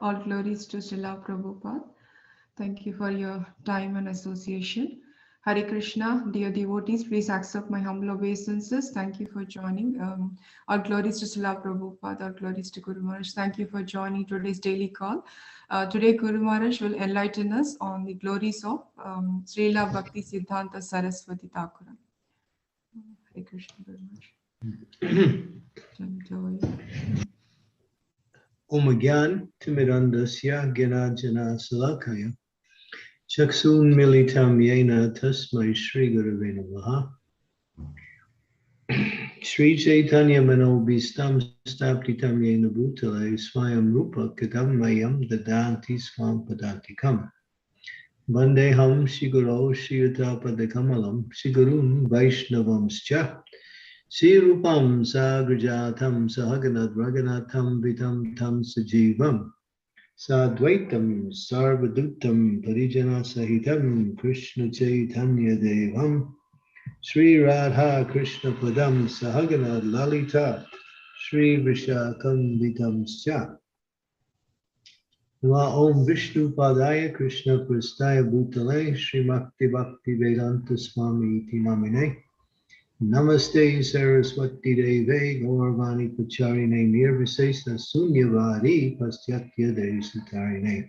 All glories to Srila Prabhupada. Thank you for your time and association. Hare Krishna, dear devotees, please accept my humble obeisances. Thank you for joining. All glories to Srila Prabhupada, all glories to Guru Maharaj. Thank you for joining today's daily call. Today, Guru Maharaj will enlighten us on the glories of Srila Bhakti Siddhanta Saraswati Thakur. Hare Krishna, Guru Maharaj. Om Gyan Timidandasya Gyanajana Salakaya Chaksun Militam Yena Tasmai Shri Gurave Namaha Shri Chaitanya Manobhistam Staptitam Yena Bhutale Swayam Rupa Kadam Mayam Dadanti Swam Padantikam Vandeham Shiguro Shiyatapa Kamalam Shigurun Vaishnavamscha Sri Rupam Sagrajatam Sahaganat Raganatam Vitam Tam Sajivam Sadvaitam Sarvadutam Parijana Sahitam Krishna Chaitanya Devam Sri Radha Krishna Padam Sahagana Lalita Sri Vishakam Vitam Scha Nama Om Vishnu Padaya Krishna Prastaya Bhutale Sri Makti Bhakti Vedanta Swami Iti Namine Namaste Saraswati Deve Gauravani Pacharine Nirvisesa Sunyavari Pastyatya Desatarine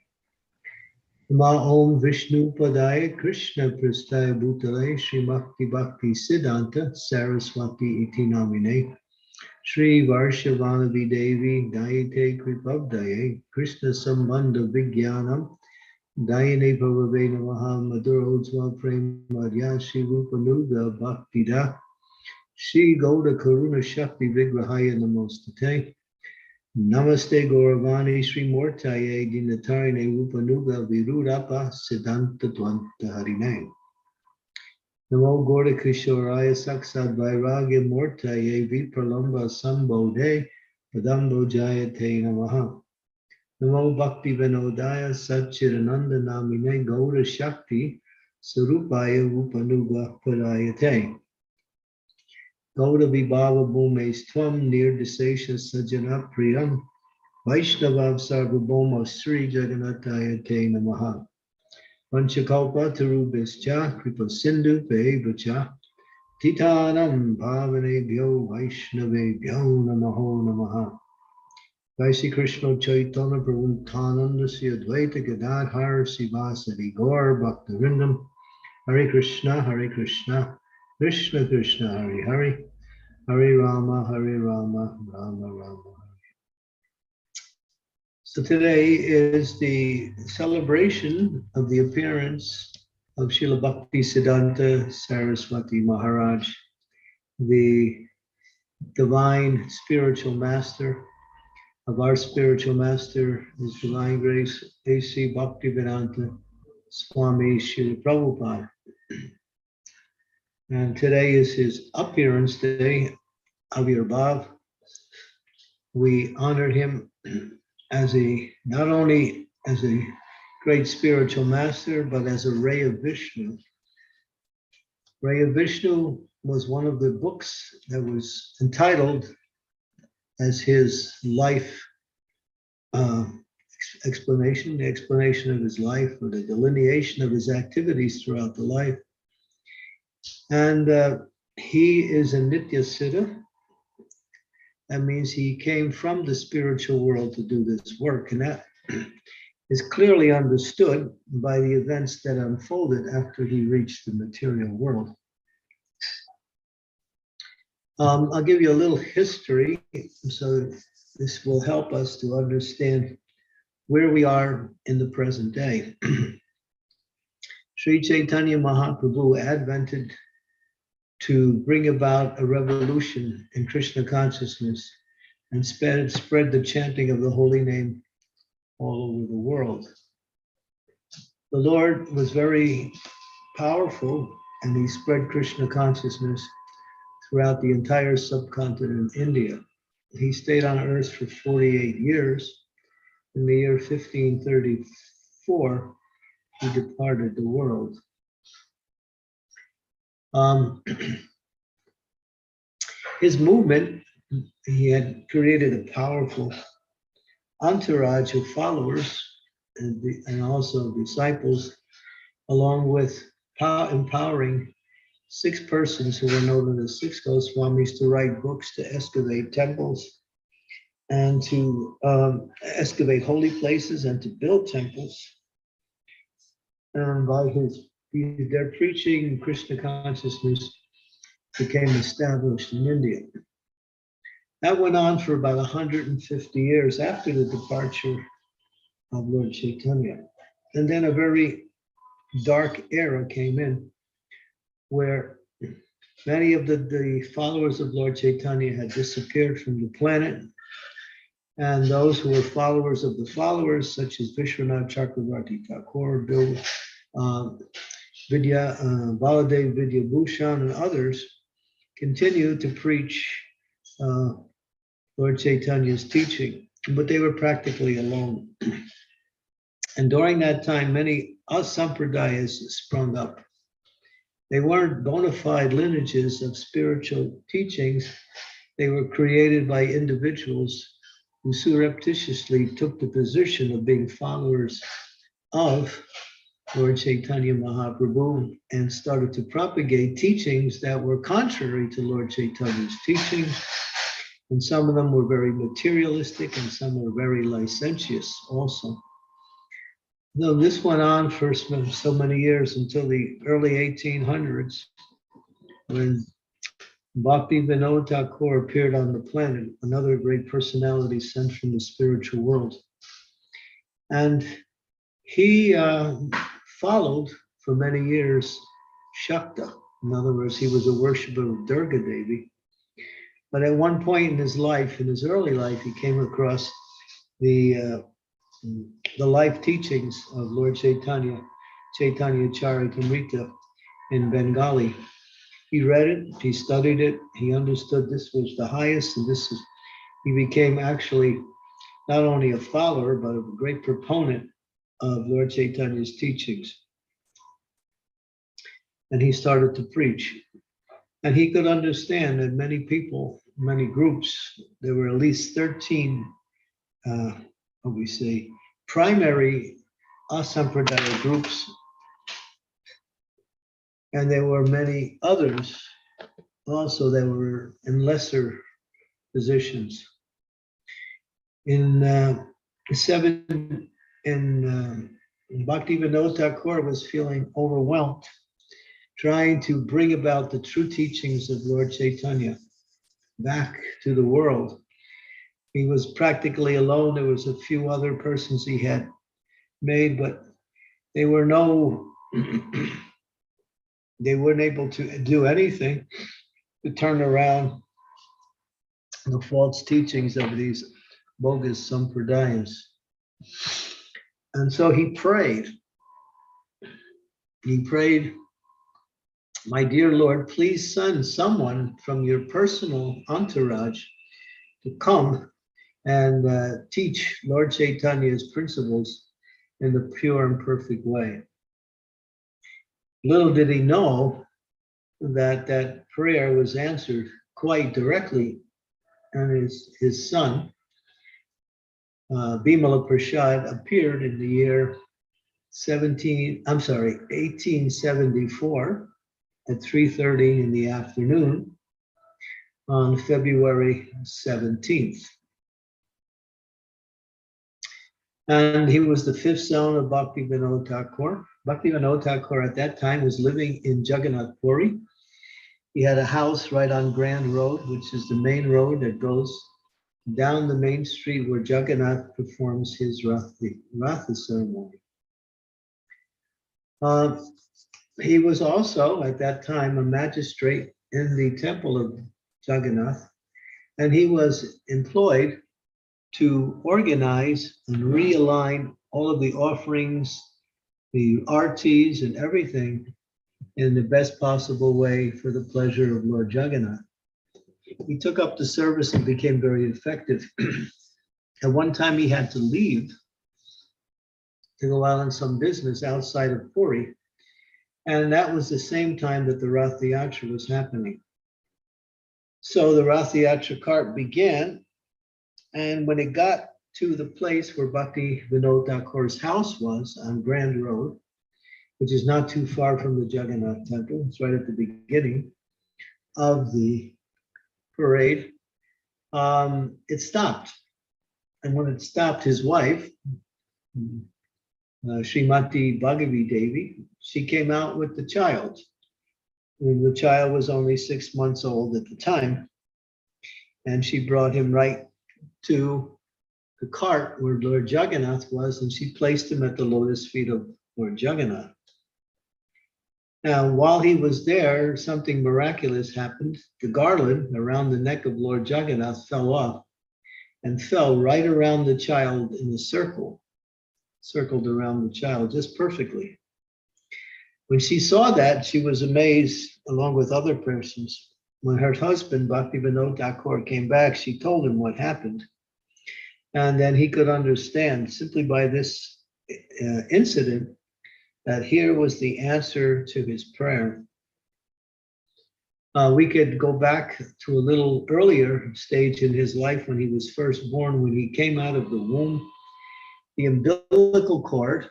Nama Om Vishnu Padaya Krishna Prastaya Bhutale Sri Bhakti Siddhanta Saraswati Iti Namine Sri Varshavanavi Devi Dayate Kripabdaye Krishna Sambandha Vigyanam Dayane Bhavave Namaha Madhurodzwa Premadya Shri Rupanuga Bhaktida Shri Gauda Karuna Shakti Vigrahaya Namostate Namaste Gauravani Sri Mortaye Dinatarine Rupanuga Virudapa Siddhanta Dvanta Harine Namo Gauda Kishoraya Saksad Vairagya Mortaye Vipralamba Sambodhe Padambo Jayate Namaha Namo Bhakti Vinodaya Satchidananda Namine Gauda Shakti Sarupaya Rupanuga Parayate Gauda Vibhava Bhumes Tvam Nirdesesha Sajana Priyam Vaishnavam Sarvabhoma Sri Jagannataya Te Namaha Panchakalpa Tarubhischa Kripa Sindhu Pevacha Titanam Bhavanebhyo Vaishnavebhyo Namaho Namaha Vaisi Krishna Chaitanya Prabhu Nityananda Sri Advaita Gadadhar Sivasadi Gaur Bhaktarindam Hare Krishna Krishna Krishna Hare Hare Hare Rama Rama Rama So today is the celebration of the appearance of Srila Bhakti Siddhanta Saraswati Maharaj, the divine spiritual master of our spiritual master, His Divine Grace A.C. Bhaktivedanta Swami Srila Prabhupada. And today is his appearance day, Avirbhav. We honor him as not only as a great spiritual master, but as a ray of Vishnu. Ray of Vishnu was one of the books that was entitled as his life explanation, the explanation of his life, or the delineation of his activities throughout the life. And he is a Nitya Siddha. That means he came from the spiritual world to do this work. And that is clearly understood by the events that unfolded after he reached the material world. I'll give you a little history, so this will help us to understand where we are in the present day. Sri Chaitanya Mahaprabhu advented to bring about a revolution in Krishna consciousness and spread the chanting of the holy name all over the world. The Lord was very powerful, and he spread Krishna consciousness throughout the entire subcontinent India. He stayed on earth for 48 years. In the year 1534, he departed the world. His movement, he had created a powerful entourage of followers and also disciples, along with empowering 6 persons who were known as 6 Goswamis to write books, to excavate temples, and to excavate holy places and to build temples. And by their preaching, Krishna consciousness became established in India. That went on for about 150 years after the departure of Lord Chaitanya. And then a very dark era came in where many of the followers of Lord Chaitanya had disappeared from the planet. And those who were followers of the followers, such as Vishwanath Chakravarti Thakur, Baladev Vidyabhushan, and others, continued to preach Lord Chaitanya's teaching, but they were practically alone. And during that time, many asampradayas sprung up. They weren't bona fide lineages of spiritual teachings. They were created by individuals who surreptitiously took the position of being followers of Lord Chaitanya Mahaprabhu and started to propagate teachings that were contrary to Lord Chaitanya's teachings. And some of them were very materialistic and some were very licentious also. Though this went on for so many years until the early 1800s, when Bhakti Vinod Thakur appeared on the planet, another great personality sent from the spiritual world. And he followed for many years Shakta. In other words, he was a worshiper of Durga Devi. But at one point in his life, in his early life, he came across the life teachings of Lord Chaitanya, Chaitanya Charitamrita in Bengali. He read it, he studied it, he understood this was the highest, and he became actually not only a follower, but a great proponent of Lord Chaitanya's teachings. And he started to preach. And he could understand that many people, many groups, there were at least 13, primary asampradaya groups. And there were many others also that were in lesser positions. Bhakti Vinod Thakur was feeling overwhelmed, trying to bring about the true teachings of Lord Chaitanya back to the world. He was practically alone. There was a few other persons he had made, but they weren't able to do anything to turn around the false teachings of these bogus sampradayas. And so he prayed. He prayed, "My dear Lord, please send someone from your personal entourage to come and teach Lord Chaitanya's principles in the pure and perfect way." Little did he know that that prayer was answered quite directly, and his son, Bimala Prasad, appeared in the year 1874 at 3:30 in the afternoon on February 17th. And he was the 5th son of Bhakti Vinod Thakur. Bhakti Vinod Thakur at that time was living in Jagannath Puri. He had a house right on Grand Road, which is the main road that goes down the main street where Jagannath performs his Ratha ceremony. He was also, at that time, a magistrate in the temple of Jagannath, and he was employed to organize and realign all of the offerings, the artis, and everything in the best possible way for the pleasure of Lord Jagannath. He took up the service and became very effective. At one time, he had to leave to go out on some business outside of Puri. And that was the same time that the Rath Yatra was happening. So the Rath Yatra cart began. And when it got to the place where Bhakti Vinod Thakur's house was on Grand Road, which is not too far from the Jagannath temple. It's right at the beginning of the parade. It stopped. And when it stopped, his wife, Srimati Bhagavi Devi, she came out with the child. And the child was only 6 months old at the time. And she brought him right to the cart where Lord Jagannath was, and she placed him at the lotus feet of Lord Jagannath. Now, while he was there, something miraculous happened. The garland around the neck of Lord Jagannath fell off and fell right around the child in a circle, circled around the child just perfectly. When she saw that, she was amazed, along with other persons. When her husband, Bhakti Vinod Thakur, came back, she told him what happened. And then he could understand simply by this incident that here was the answer to his prayer. We could go back to a little earlier stage in his life when he was first born, when he came out of the womb. The umbilical cord,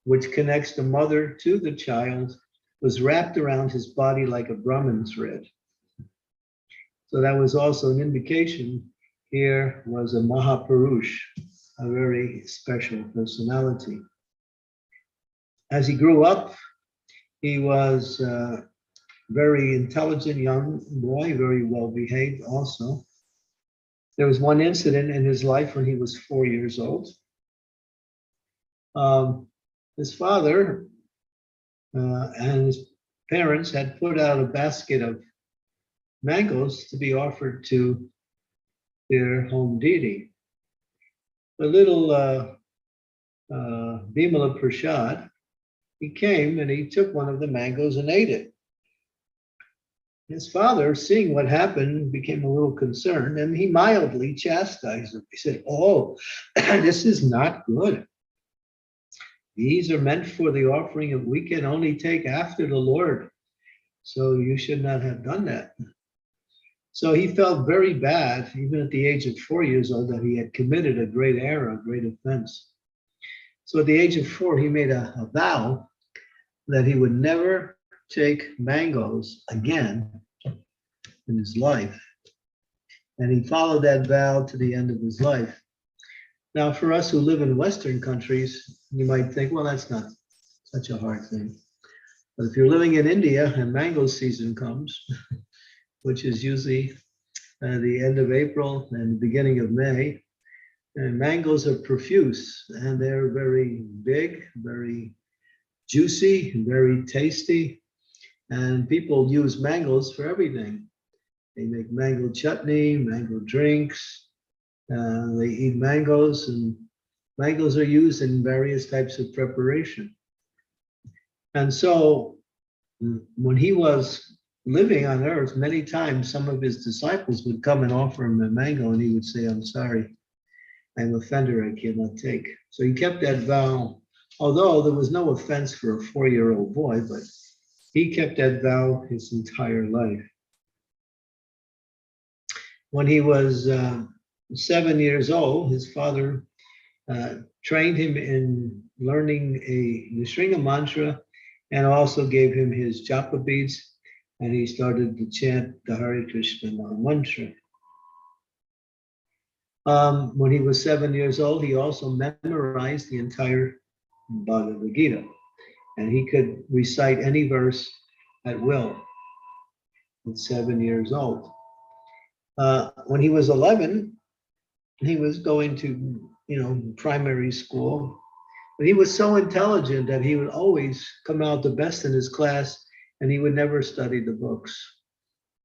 which connects the mother to the child, was wrapped around his body like a Brahman thread. So that was also an indication here was a Mahapurush, a very special personality. As he grew up, he was a very intelligent young boy, very well behaved also. There was one incident in his life when he was 4 years old. His father and his parents had put out a basket of mangoes to be offered to their home deity. The little Bimala Prasad, he came and he took one of the mangoes and ate it. His father, seeing what happened, became a little concerned, and he mildly chastised him. He said, "Oh, this is not good. These are meant for the offering that we can only take after the Lord. So you should not have done that." So he felt very bad, even at the age of 4 years old, that he had committed a great error, a great offense. So at the age of 4, he made a vow that he would never take mangoes again in his life. And he followed that vow to the end of his life. Now, for us who live in Western countries, you might think, well, that's not such a hard thing. But if you're living in India and mango season comes, which is usually the end of April and the beginning of May, and mangoes are profuse, and they're very big, very juicy, very tasty, and people use mangoes for everything. They make mango chutney, mango drinks, they eat mangoes, and mangoes are used in various types of preparation. And so when he was living on earth, many times some of his disciples would come and offer him a mango, and he would say, "I'm sorry, I'm offended, I cannot take." So he kept that vow, although there was no offense for a 4-year-old boy, but he kept that vow his entire life. When he was 7 years old, his father trained him in learning a Nishringa mantra and also gave him his japa beads, and he started to chant the Hare Krishna mantra. When he was 7 years old, he also memorized the entire Bhagavad Gita, and he could recite any verse at will at 7 years old. When he was 11, he was going to, primary school, but he was so intelligent that he would always come out the best in his class, and he would never study the books.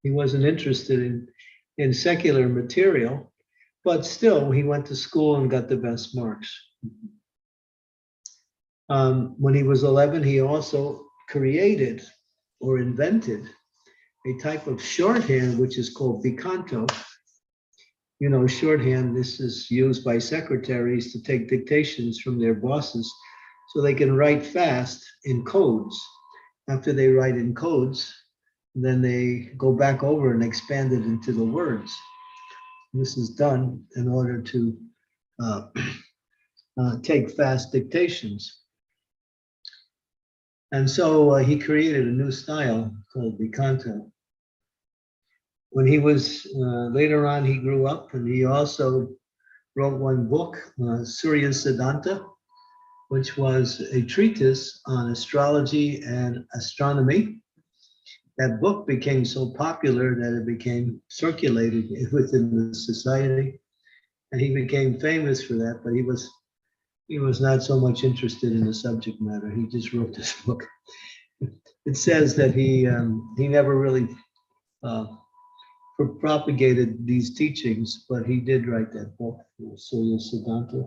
He wasn't interested in secular material, but still he went to school and got the best marks. When he was 11, he also created or invented a type of shorthand, which is called Vikanto. Shorthand, this is used by secretaries to take dictations from their bosses so they can write fast in codes. After they write in codes, then they go back over and expand it into the words. This is done in order to take fast dictations. And so he created a new style called Vikanto. When he was, later on, he grew up and he also wrote one book, Surya Siddhanta, which was a treatise on astrology and astronomy. That book became so popular that it became circulated within the society. And he became famous for that, but he was not so much interested in the subject matter. He just wrote this book. It says that he never really propagated these teachings, but he did write that book, Surya Siddhanta.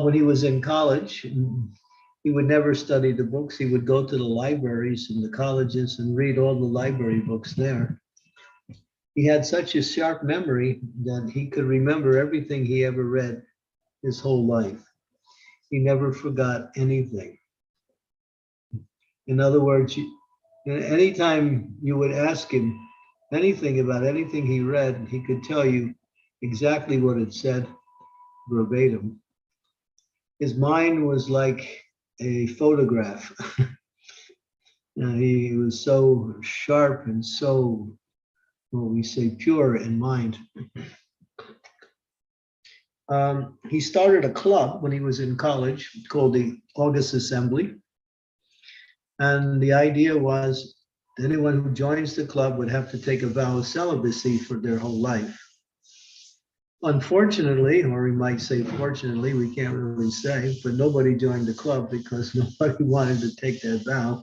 When he was in college, he would never study the books. He would go to the libraries in the colleges and read all the library books there. He had such a sharp memory that he could remember everything he ever read his whole life. He never forgot anything. In other words, anytime you would ask him anything about anything he read, he could tell you exactly what it said verbatim. His mind was like a photograph. He was so sharp and so, what we say, pure in mind. He started a club when he was in college called the August Assembly. And the idea was anyone who joins the club would have to take a vow of celibacy for their whole life. Unfortunately, or we might say fortunately, we can't really say, but nobody joined the club because nobody wanted to take that vow.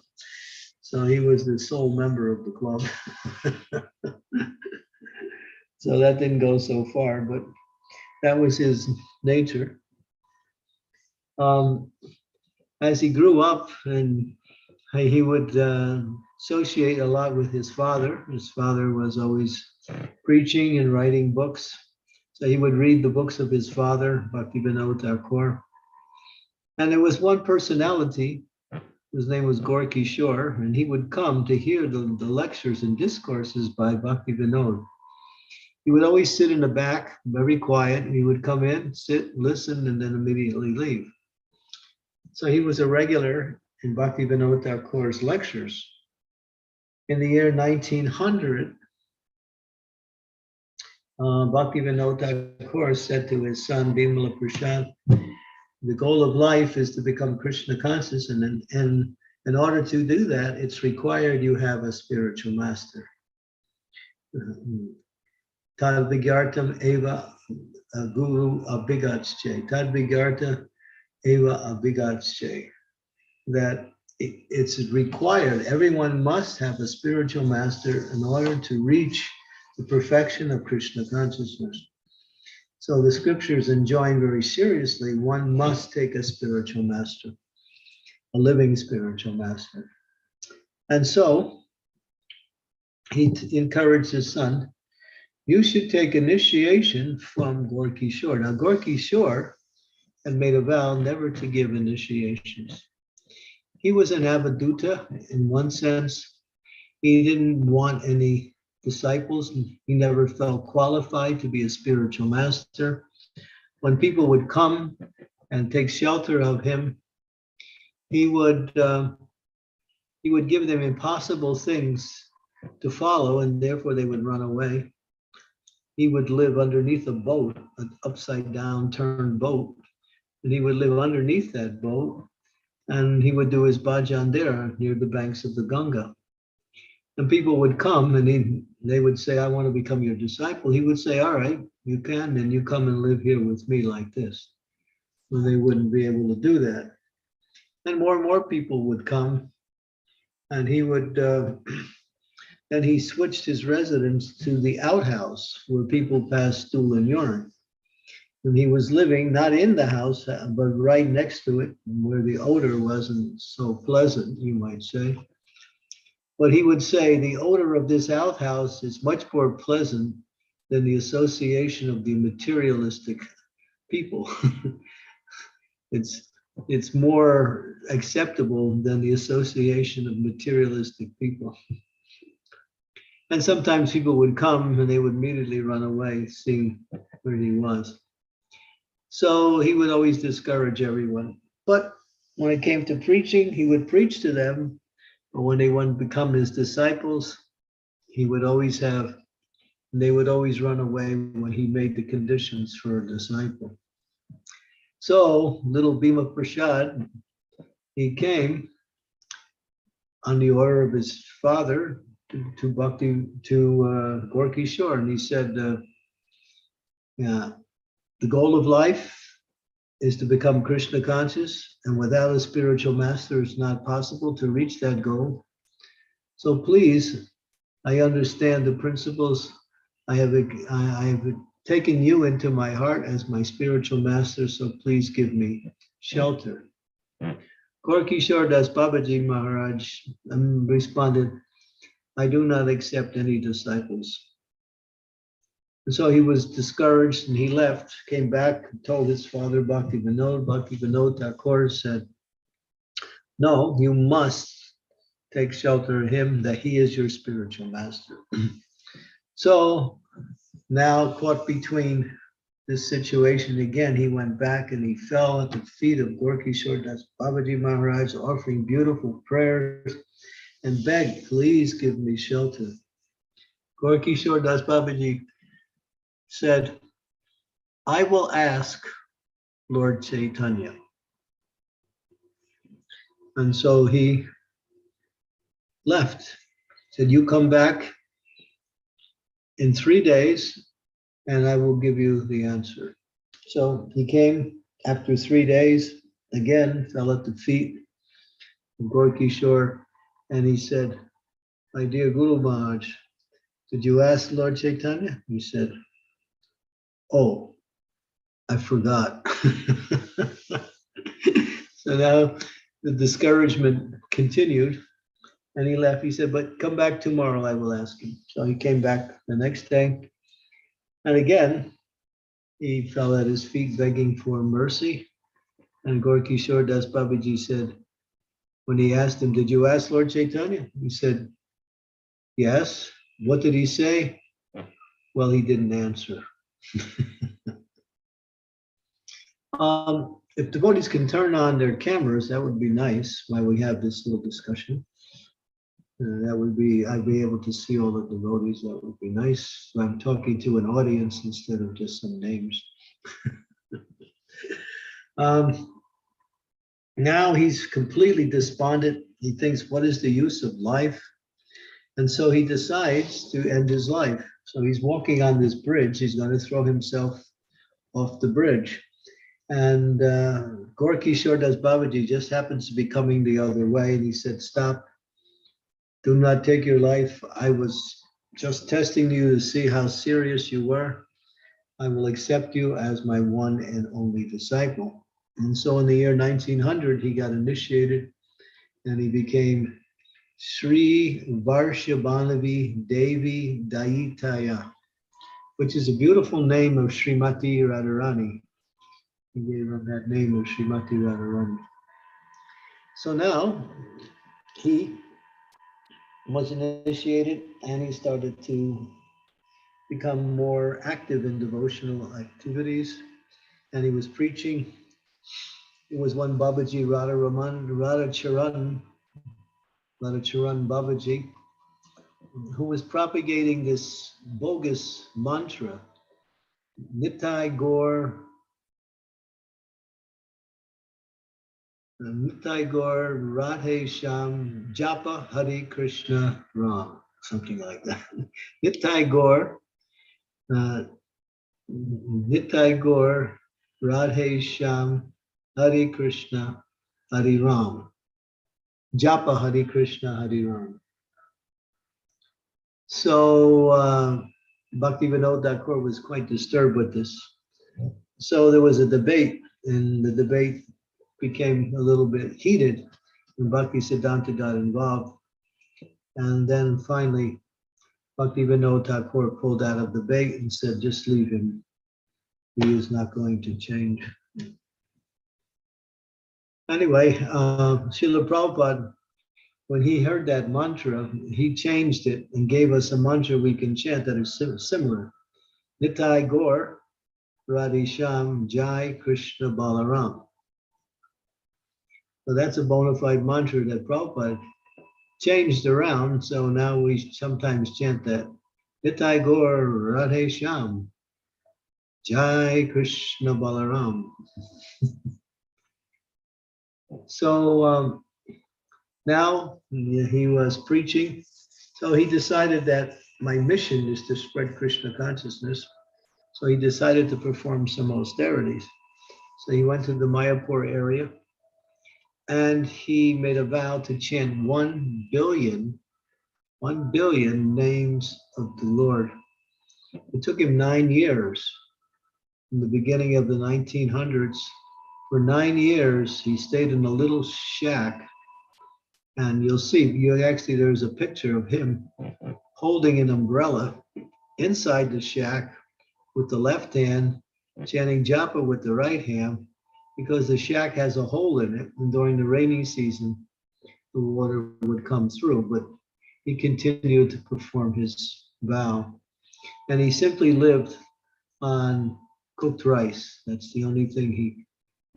So he was the sole member of the club. So that didn't go so far, but that was his nature. As he grew up, and he would associate a lot with his father. His father was always preaching and writing books. So he would read the books of his father, Bhakti Thakur. And there was one personality, his name was Gorky Shore, and he would come to hear the lectures and discourses by Bhakti Vinod. He would always sit in the back, very quiet, and he would come in, sit, listen, and then immediately leave. So he was a regular in Bhakti Vinod Thakur's lectures. In the year 1900, Bhakti Vinod Thakur said to his son, Bimala Prasad, the goal of life is to become Krishna conscious, and in order to do that, it's required you have a spiritual master. Tad vigyartam eva guru abhigatsche. Tad vigyarta eva abhigatsche. That it's required, everyone must have a spiritual master in order to reach the perfection of Krishna consciousness. So the scriptures enjoin very seriously, one must take a spiritual master, a living spiritual master. And so he encouraged his son, you should take initiation from Gorky Shore. Now, Gorky Shore had made a vow never to give initiations. He was an avaduta in one sense. He didn't want any disciples. He never felt qualified to be a spiritual master. When people would come and take shelter of him, he would give them impossible things to follow, and therefore they would run away. He would live underneath a boat, an upside down turned boat, and he would live underneath that boat, and he would do his bhajan there near the banks of the Ganga. And people would come and they would say, I want to become your disciple. He would say, all right, you can, and you come and live here with me like this. Well, they wouldn't be able to do that. And more people would come, and he would, then he switched his residence to the outhouse where people passed stool and urine. And he was living not in the house, but right next to it, where the odor wasn't so pleasant, you might say. But he would say the odor of this outhouse is much more pleasant than the association of the materialistic people. It's more acceptable than the association of materialistic people. And sometimes people would come and they would immediately run away, seeing where he was. So he would always discourage everyone. But when it came to preaching, he would preach to them. But when they wanted to become his disciples, they would always run away when he made the conditions for a disciple. So little Bhima Prasad, he came on the order of his father to Bhakti, to Gorky Shore, and he said, yeah, the goal of life is to become Krishna conscious, and without a spiritual master, it's not possible to reach that goal. So please, I understand the principles. I have taken you into my heart as my spiritual master, so please give me shelter. Gorky Shore Das Babaji Maharaj responded, I do not accept any disciples. And so he was discouraged and he left, came back, told his father, Bhakti Vinod Thakur said, no, you must take shelter of him, that he is your spiritual master. So now caught between this situation again, he went back and he fell at the feet of Gorky Shore Das Babaji Maharaj, offering beautiful prayers and begged, please give me shelter. Gorky Shore Das Babaji said, I will ask Lord Chaitanya. And so he left, said, you come back in 3 days and I will give you the answer. So he came after 3 days, again, fell at the feet of Gorky Shore, and he said, my dear Guru Maharaj, did you ask Lord Chaitanya? He said, oh, I forgot. So now the discouragement continued and he left. He said, but come back tomorrow, I will ask him. So he came back the next day. And again, he fell at his feet begging for mercy. And Gorky Shore Das Babaji said, when he asked him, did you ask Lord Chaitanya? He said, yes. What did he say? Well, he didn't answer. If devotees can turn on their cameras, that would be nice while we have this little discussion. That would be, I'd be able to see all the devotees. That would be nice. I'm talking to an audience instead of just some names. Now he's completely despondent. He thinks, what is the use of life? And so he decides to end his life. So he's walking on this bridge. He's going to throw himself off the bridge. And Gorky Shore Das Babaji just happens to be coming the other way. And he said, stop. Do not take your life. I was just testing you to see how serious you were. I will accept you as my one and only disciple. And so in the year 1900, he got initiated and he became Sri Varshabhanavi Devi Daitaya, which is a beautiful name of Srimati Radharani. He gave him that name of Srimati Radharani. So now he was initiated and he started to become more active in devotional activities, and he was preaching. It was one Babaji Radhacharan Babaji, who was propagating this bogus mantra, Nitai Gaur Radhe Sham Japa Hare Krishna Ram, something like that. Nitai Gaur Radhe Sham Hare Krishna Hare Ram. Japa Hare Krishna Hare Ram. So Bhakti Vinod Thakur was quite disturbed with this. So there was a debate, and the debate became a little bit heated, and Bhakti Siddhanta got involved. And then finally, Bhakti Vinod Thakur pulled out of the debate and said, just leave him. He is not going to change. Anyway, Srila Prabhupada, when he heard that mantra, he changed it and gave us a mantra we can chant that is similar. Nitai Gaur Radhe Shyam, Jai Krishna Balaram. So that's a bona fide mantra that Prabhupada changed around. So now we sometimes chant that. Nitai Gaur Radhe Shyam, Jai Krishna Balaram. So now he was preaching. So he decided that my mission is to spread Krishna consciousness. So he decided to perform some austerities. So he went to the Mayapur area and he made a vow to chant 1 billion names of the Lord. It took him 9 years. In the beginning of the 1900s, for 9 years, he stayed in a little shack. And you'll see, there's a picture of him holding an umbrella inside the shack with the left hand, chanting japa with the right hand, because the shack has a hole in it. And during the rainy season, the water would come through. But he continued to perform his vow. And he simply lived on cooked rice. That's the only thing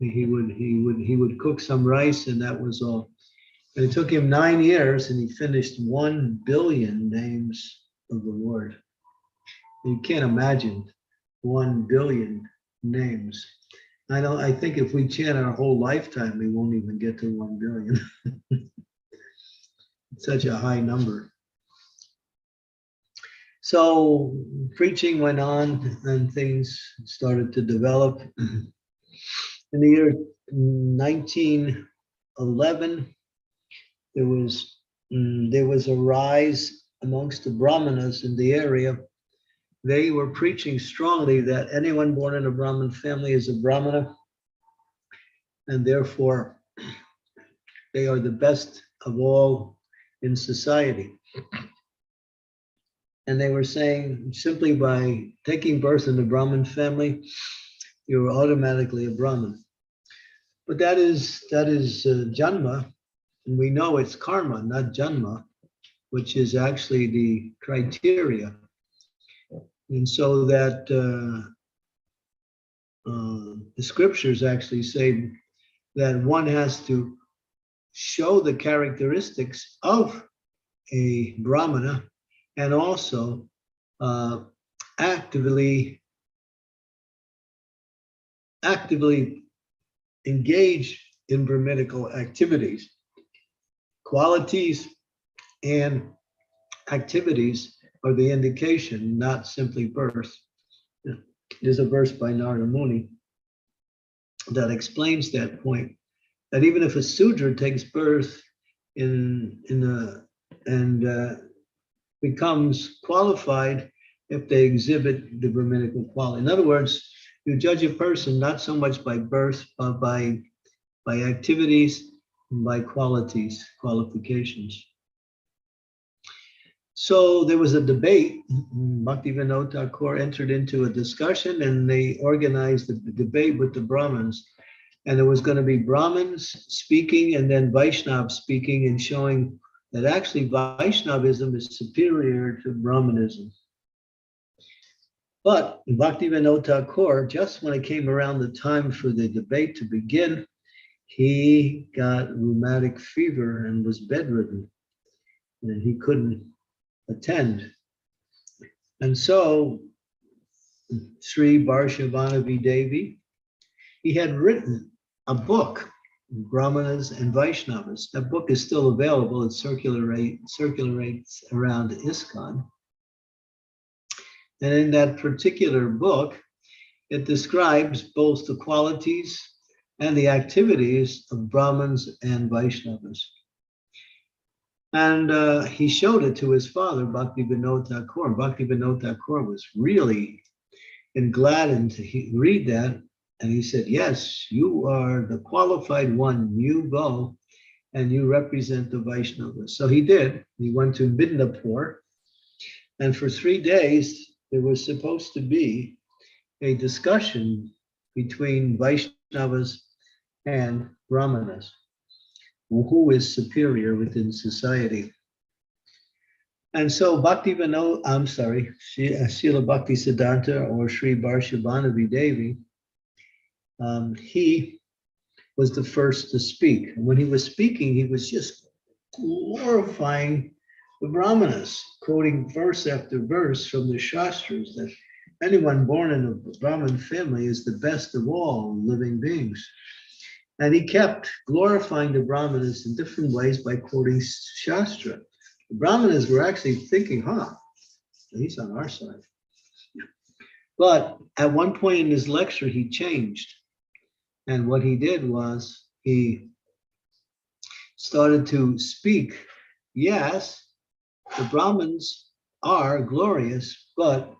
he would cook some rice, and that was all. And it took him 9 years, and he finished 1 billion names of the Lord. You can't imagine 1 billion names. I think if we chant our whole lifetime, we won't even get to 1 billion. It's such a high number. So preaching went on and things started to develop. In the year 1911, there was a rise amongst the Brahmanas in the area. They were preaching strongly that anyone born in a Brahmin family is a Brahmana, and therefore they are the best of all in society. And they were saying simply by taking birth in a Brahmin family, you're automatically a Brahmin. But that is janma, and we know it's karma, not janma, which is actually the criteria. And so that the scriptures actually say that one has to show the characteristics of a Brahmana and also actively engage in Brahminical activities. Qualities and activities are the indication, not simply birth. There's a verse by Narada Muni that explains that point, that even if a Sudra takes birth and becomes qualified if they exhibit the Brahminical quality. In other words, you judge a person not so much by birth, but by activities and by qualifications. So there was a debate. Bhaktivinoda Thakur entered into a discussion and they organized the debate with the Brahmins. And there was going to be Brahmins speaking and then Vaishnavas speaking and showing that actually Vaishnavism is superior to Brahmanism. But Bhaktivinoda Thakur, just when it came around the time for the debate to begin, he got rheumatic fever and was bedridden, and he couldn't attend. And so Sri Varshavanavi Devi, he had written a book, Brahmanas and Vaishnavas. That book is still available. It circulates around ISKCON. And in that particular book, it describes both the qualities and the activities of Brahmins and Vaishnavas. And he showed it to his father, Bhaktivinoda Thakur. Bhaktivinoda Thakur was really gladdened to read that. And he said, yes, you are the qualified one. You go and you represent the Vaishnavas. So he did. He went to Midnapur. And for 3 days, there was supposed to be a discussion between Vaishnavas and Brahmanas, who is superior within society. And so Srila Bhakti Siddhanta or Sri Barshabhanavi Devi, he was the first to speak. And when he was speaking, he was just glorifying the Brahmanas, quoting verse after verse from the Shastras that anyone born in a Brahmin family is the best of all living beings. And he kept glorifying the Brahmanas in different ways by quoting Shastra. The Brahmanas were actually thinking, he's on our side. But at one point in his lecture, he changed. And what he did was he started to speak, yes, the Brahmins are glorious, but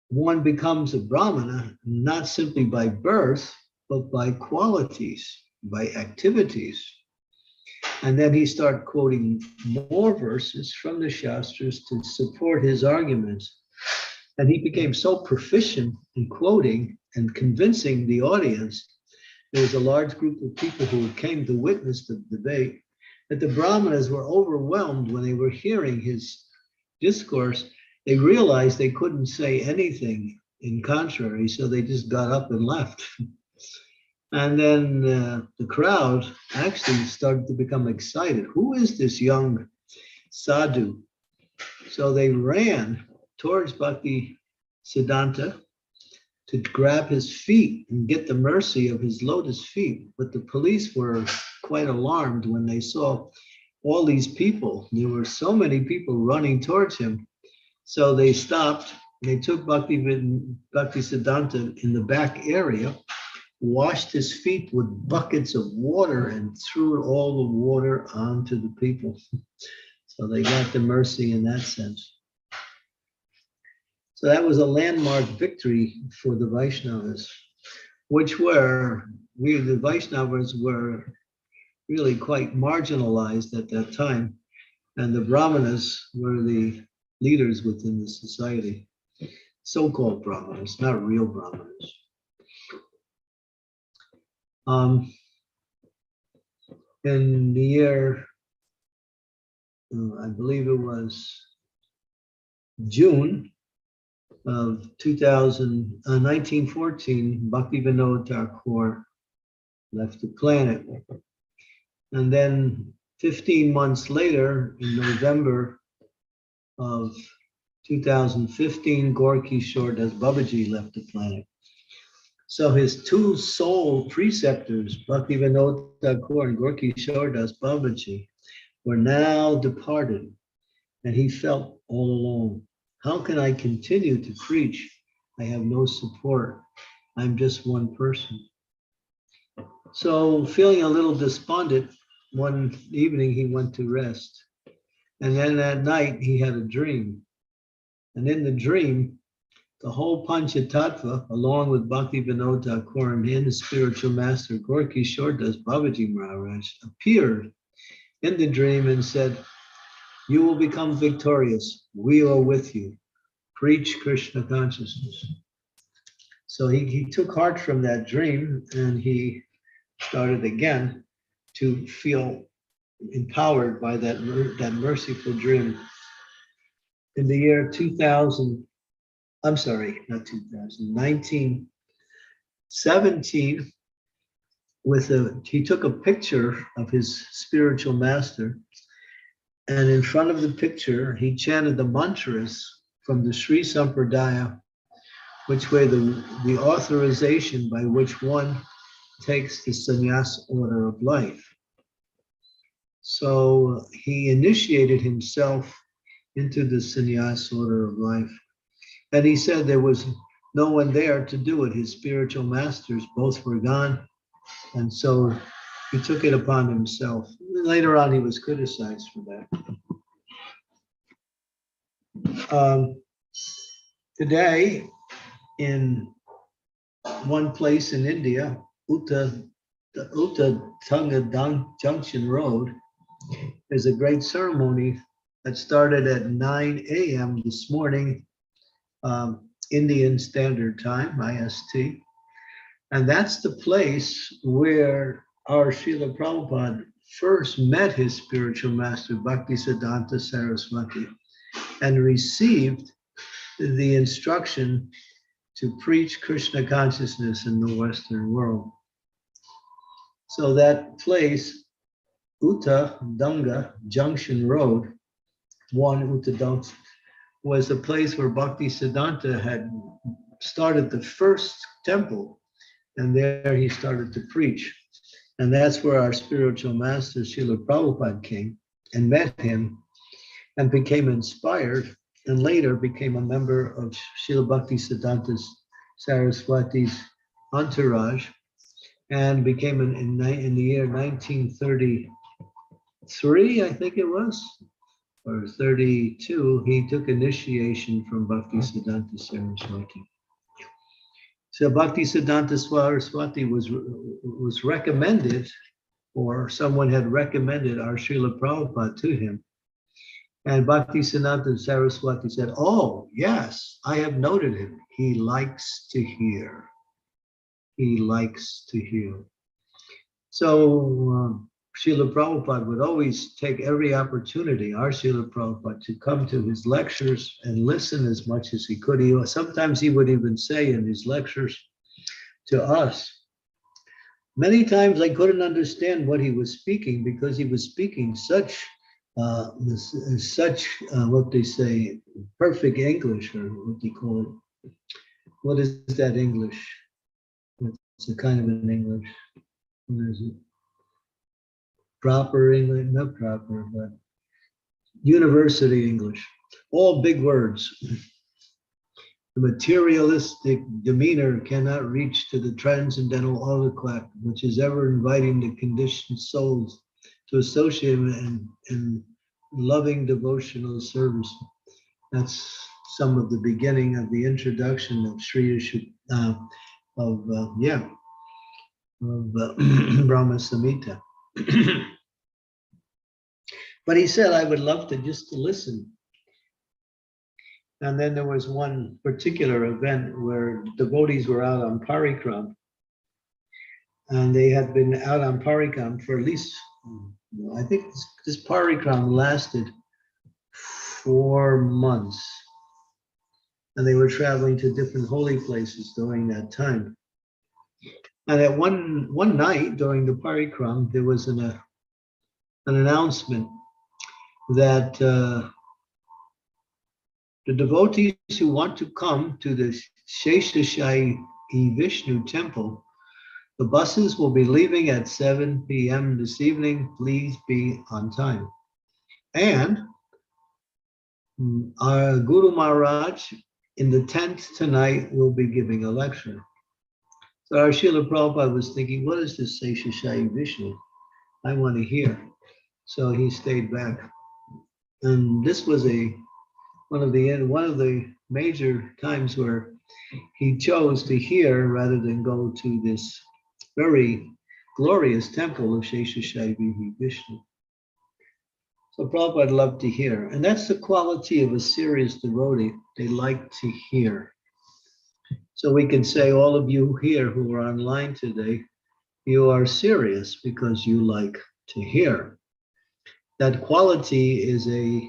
one becomes a Brahmana not simply by birth, but by qualities, by activities. And then he started quoting more verses from the Shastras to support his arguments. And he became so proficient in quoting and convincing the audience. There was a large group of people who came to witness the debate, that the Brahmanas were overwhelmed when they were hearing his discourse. They realized they couldn't say anything in contrary, so they just got up and left. And then the crowd actually started to become excited. Who is this young sadhu? So they ran towards Bhakti Siddhanta to grab his feet and get the mercy of his lotus feet. But the police were quite alarmed when they saw all these people. There were so many people running towards him. So they stopped. They took Bhakti Siddhanta in the back area, washed his feet with buckets of water and threw all the water onto the people. So they got the mercy in that sense. So that was a landmark victory for the Vaishnavas, the Vaishnavas were really quite marginalized at that time, and the Brahmanas were the leaders within the society, so-called Brahmanas, not real Brahmanas. In the year, I believe it was June of 1914, Bhaktivinoda Thakur left the planet. And then 15 months later, in November of 2015, Gorky Shordas Babaji left the planet. So his two sole preceptors, Bhaktivinoda Thakur and Gorky Shordas Babaji, were now departed, and he felt all alone. How can I continue to preach? I have no support. I'm just one person. So feeling a little despondent, one evening he went to rest. And then that night he had a dream. And in the dream, the whole Panchatattva, along with Bhaktivinoda Thakur and his spiritual master, Gorky Shordas Babaji Maharaj, appeared in the dream and said, "You will become victorious. We are with you. Preach Krishna consciousness." So he took heart from that dream, and he started again to feel empowered by that merciful dream. In the year 1917, he took a picture of his spiritual master, and in front of the picture, he chanted the mantras from the Sri Sampradaya, which were the authorization by which one takes the sannyas order of life. So he initiated himself into the sannyas order of life. And he said there was no one there to do it. His spiritual masters both were gone. And so he took it upon himself. Later on, he was criticized for that. Today, in one place in India, the Tunga Junction Road, there's a great ceremony that started at 9 a.m. this morning, Indian Standard Time, IST. And that's the place where our Srila Prabhupada first met his spiritual master, Bhakti Siddhanta Saraswati, and received the instruction to preach Krishna consciousness in the Western world. So that place, Uta Danga Junction Road, 1 Uta Danga, was a place where Bhakti Siddhanta had started the first temple, and there he started to preach. And that's where our spiritual master, Srila Prabhupada, came and met him and became inspired, and later became a member of Srila Bhakti Siddhanta Saraswati's entourage, and became in the year 1933, I think it was, or 32, he took initiation from Bhakti Siddhanta Saraswati. So Bhakti Siddhanta Saraswati was recommended, or someone had recommended our Srila Prabhupada to him. And Bhakti Siddhanta Saraswati said, "Oh, yes, I have noted him. He likes to hear. He likes to hear." So Srila Prabhupada would always take every opportunity, our Srila Prabhupada, to come to his lectures and listen as much as he could. Sometimes he would even say in his lectures to us, many times I couldn't understand what he was speaking, because he was speaking such what they say, perfect English, or what they call it. What is that English? It's a kind of an English. What is it? Proper English, not proper, but university English. All big words. The materialistic demeanor cannot reach to the transcendental autocrat, which is ever inviting the conditioned souls to associate in loving devotional service. That's some of the beginning of the introduction of Brahma Samhita. But he said, I would love to just listen. And then there was one particular event where devotees were out on parikram, and they had been out on parikram for at least, I think this parikram lasted 4 months, and they were traveling to different holy places during that time. And at one night during the parikram, there was an announcement that the devotees who want to come to the Sheshashayi Vishnu temple, the buses will be leaving at 7 p.m. this evening. Please be on time. And our Guru Maharaj in the tent tonight will be giving a lecture. So our Srila Prabhupada was thinking, what is this Sheshashayi Vishnu? I want to hear. So he stayed back. And this was one of the major times where he chose to hear rather than go to this very glorious temple of Sheshashayi Vishnu. So Prabhupada loved to hear. And that's the quality of a serious devotee. They like to hear. So we can say, all of you here who are online today, you are serious because you like to hear. That quality is a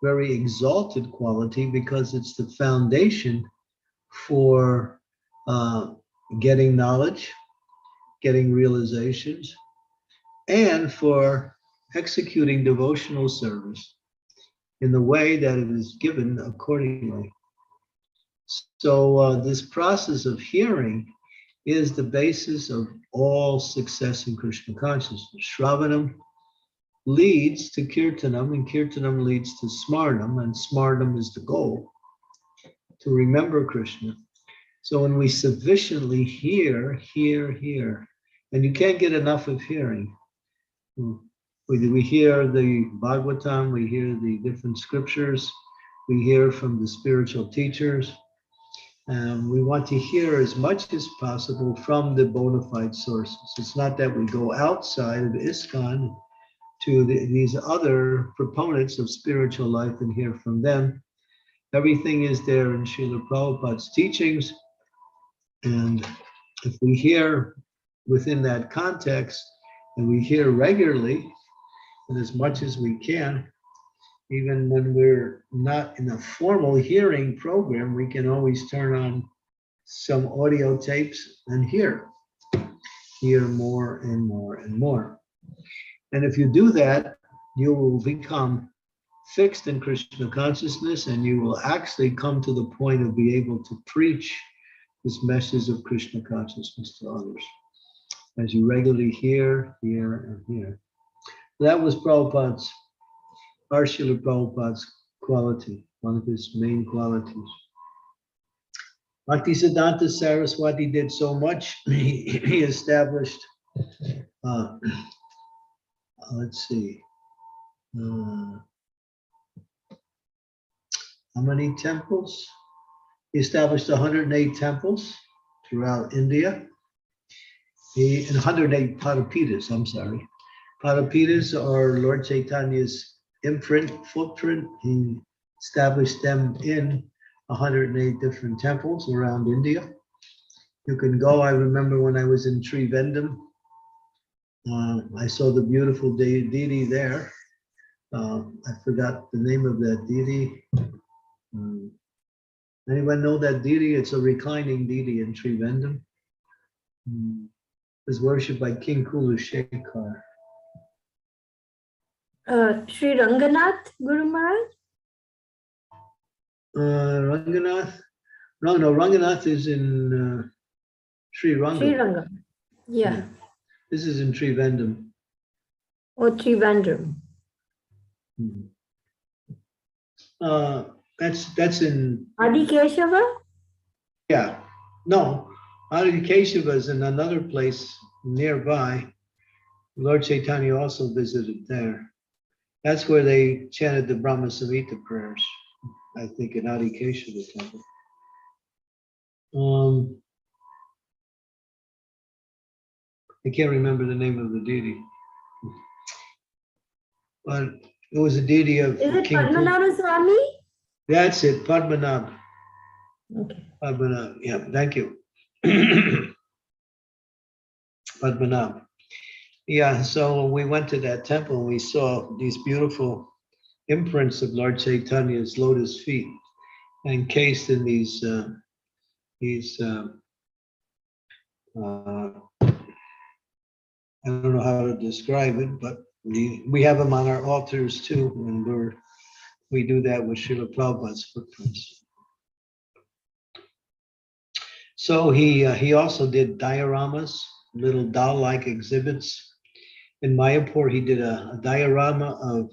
very exalted quality because it's the foundation for getting knowledge, getting realizations, and for executing devotional service in the way that it is given accordingly. So this process of hearing is the basis of all success in Krishna consciousness. Shravanam leads to Kirtanam, and Kirtanam leads to Smarnam, and Smarnam is the goal, to remember Krishna. So when we sufficiently hear, and you can't get enough of hearing. We hear the Bhagavatam, we hear the different scriptures, we hear from the spiritual teachers. We want to hear as much as possible from the bona fide sources. It's not that we go outside of ISKCON to these other proponents of spiritual life and hear from them. Everything is there in Srila Prabhupada's teachings. And if we hear within that context, And we hear regularly, and as much as we can, even when we're not in a formal hearing program, we can always turn on some audio tapes and hear more and more and more. And if you do that, you will become fixed in Krishna consciousness, and you will actually come to the point of being able to preach this message of Krishna consciousness to others, as you regularly hear, and hear. That was Prabhupada's, our Srila Prabhupada's quality, one of his main qualities. Bhakti Siddhanta Saraswati did so much. He established, let's see, how many temples? He established 108 temples throughout India. And 108 Padapitas, I'm sorry. Padapitas are Lord Chaitanya's footprint. He established them in 108 different temples around India. You can go. I remember when I was in Trivandrum, I saw the beautiful deity there. I forgot the name of that deity. Anyone know that deity? It's a reclining deity in Trivandrum. It was worshipped by King Kulashekhar. Sri Ranganath, Guru Maharaj? Ranganath? No, Ranganath is in Sri Ranga. Sri Ranga. Yeah. This is in Trivandrum. Or Trivandrum. That's in Adi Keshava? Yeah. No, Adi Keshava is in another place nearby. Lord Chaitanya also visited there. That's where they chanted the Brahma Samhita prayers, I think, in Adi Keshava temple. I can't remember the name of the deity, but it was a deity of Is it King Padmanabha Swami? That's it, Padmanabh. Okay. Padmanabh, yeah, thank you. Padmanabh. Yeah, so we went to that temple and we saw these beautiful imprints of Lord Chaitanya's lotus feet encased in these I don't know how to describe it, but we have them on our altars too, and we do that with Srila Prabhupada's footprints. So he also did dioramas, little doll-like exhibits. In Mayapur, he did a diorama of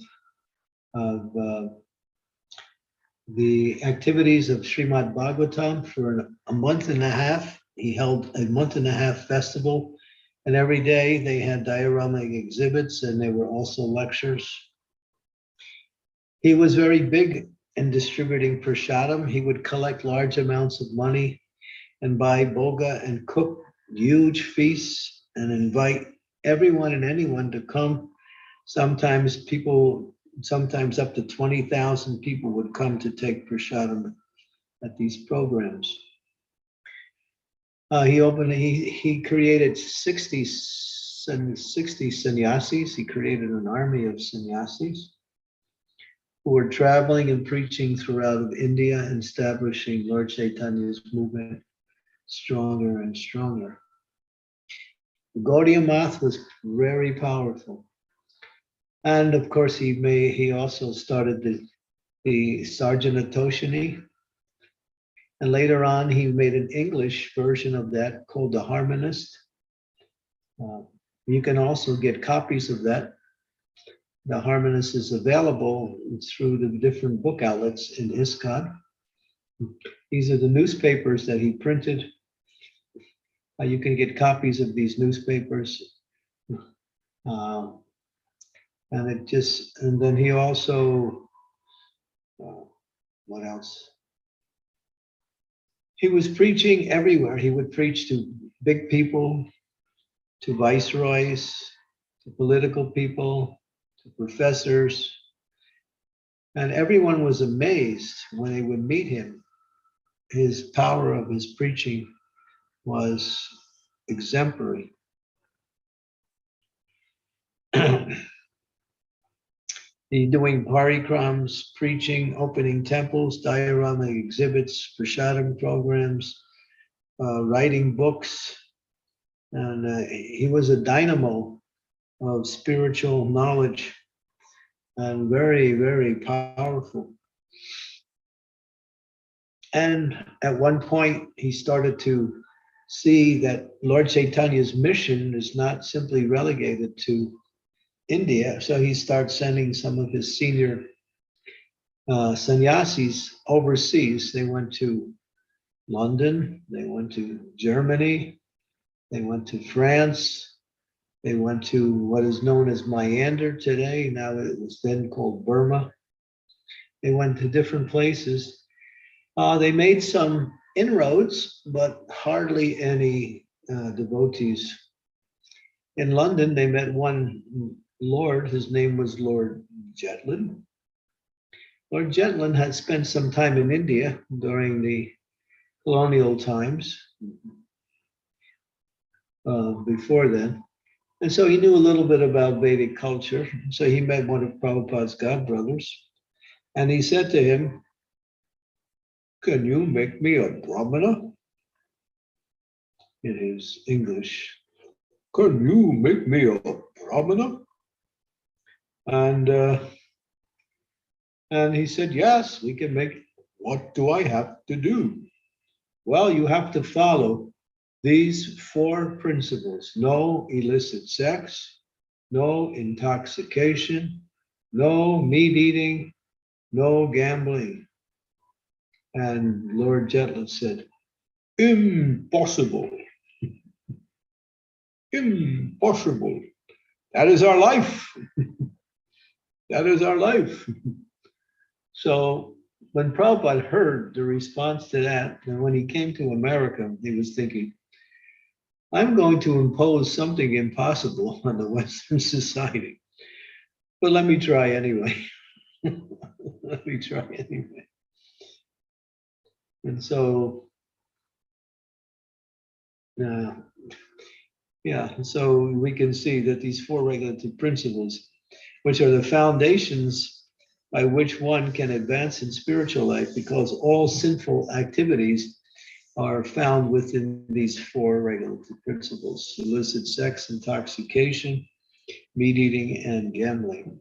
the activities of Srimad Bhagavatam for a month and a half. He held a month and a half festival, and every day they had dioramic exhibits, and there were also lectures. He was very big in distributing prasadam. He would collect large amounts of money and buy bhoga and cook huge feasts and invite everyone and anyone to come. Sometimes up to 20,000 people would come to take prasadam at these programs. He created 60 sannyasis. He created an army of sannyasis who were traveling and preaching throughout India and establishing Lord Chaitanya's movement stronger and stronger. The Gaudiya Math was very powerful. And of course, he also started the Sarjana Toshini. And later on, he made an English version of that called The Harmonist. You can also get copies of that. The Harmonist is available through the different book outlets in ISKCON. These are the newspapers that he printed. You can get copies of these newspapers. And then he also, what else? He was preaching everywhere. He would preach to big people, to viceroys, to political people, to professors. And everyone was amazed when they would meet him. His power of his preaching was exemplary. doing parikrams, preaching, opening temples, diorama exhibits, prasadam programs, writing books. And he was a dynamo of spiritual knowledge and very, very powerful. And at one point, he started to see that Lord Chaitanya's mission is not simply relegated to India. So he starts sending some of his senior sannyasis overseas. They went to London, they went to Germany, they went to France, they went to what is known as Myanmar today. Now it was then called Burma. They went to different places. They made some inroads, but hardly any devotees. In London, they met one Lord. His name was Lord Jetland. Lord Jetland had spent some time in India during the colonial times before then. And so he knew a little bit about Vedic culture. So he met one of Prabhupada's godbrothers. And he said to him, "Can you make me a brahmana?" In his English, "Can you make me a brahmana?" And he said, "Yes, we can make. What do I have to do?" "Well, you have to follow these 4 principles: no illicit sex, no intoxication, no meat eating, no gambling." And Lord Jetland said, "Impossible. Impossible. That is our life. That is our life." So when Prabhupada heard the response to that, and when he came to America, he was thinking, I'm going to impose something impossible on the Western society. But let me try anyway. Let me try anyway. And so, so we can see that these 4 regulative principles, which are the foundations by which one can advance in spiritual life, because all sinful activities are found within these 4 regulative principles: illicit sex, intoxication, meat eating, and gambling.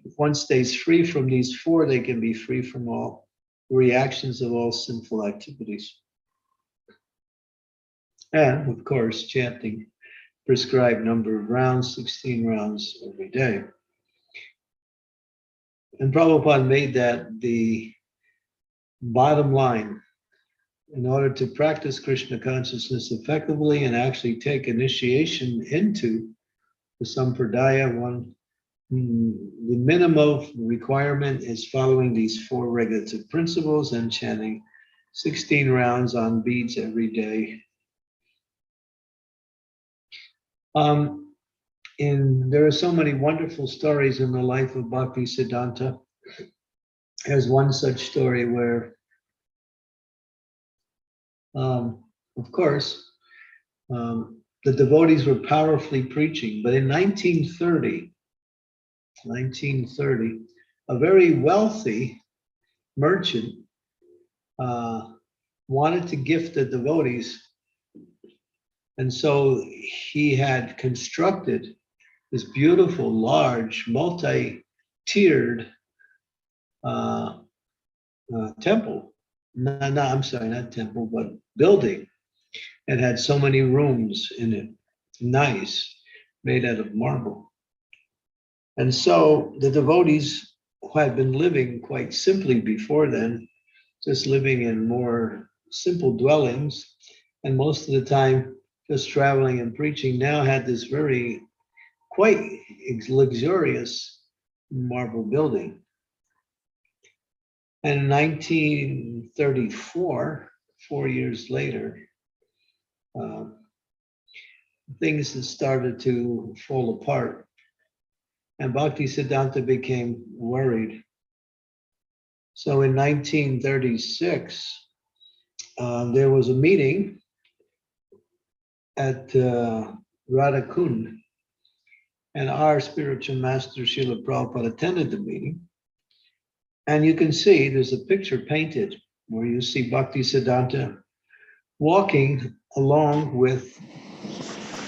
If one stays free from these 4, they can be free from all reactions of all sinful activities. And of course, chanting prescribed number of rounds, 16 rounds every day. And Prabhupada made that the bottom line. In order to practice Krishna consciousness effectively and actually take initiation into the Sampradaya, the minimum requirement is following these 4 regulative principles and chanting 16 rounds on beads every day. There are so many wonderful stories in the life of Bhakti Siddhanta. There's one such story where, of course, the devotees were powerfully preaching, but in 1930, a very wealthy merchant wanted to gift the devotees. And so he had constructed this beautiful, large, multi-tiered temple. I'm sorry, not temple, but building. It had so many rooms in it, nice, made out of marble. And so the devotees who had been living quite simply before then, just living in more simple dwellings, and most of the time just traveling and preaching, now had this very quite luxurious marble building. And in 1934, 4 years later, things had started to fall apart. And Bhakti Siddhanta became worried. So in 1936, there was a meeting at Radhakund. And our spiritual master, Srila Prabhupada, attended the meeting. And you can see there's a picture painted where you see Bhakti Siddhanta walking along with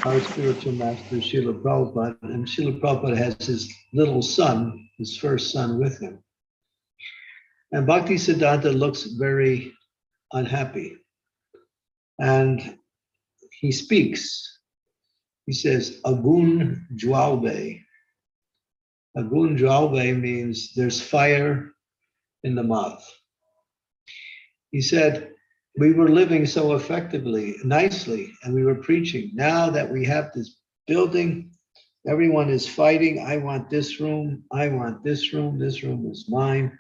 our spiritual master, Srila Prabhupada. And Srila Prabhupada has his little son, his first son, with him. And Bhakti Siddhanta looks very unhappy. And he speaks. He says, Agun Jwalbe. Agun Jwalbe means there's fire in the mouth. He said, we were living so effectively, nicely, and we were preaching. Now that we have this building, everyone is fighting. I want this room. I want this room. This room is mine.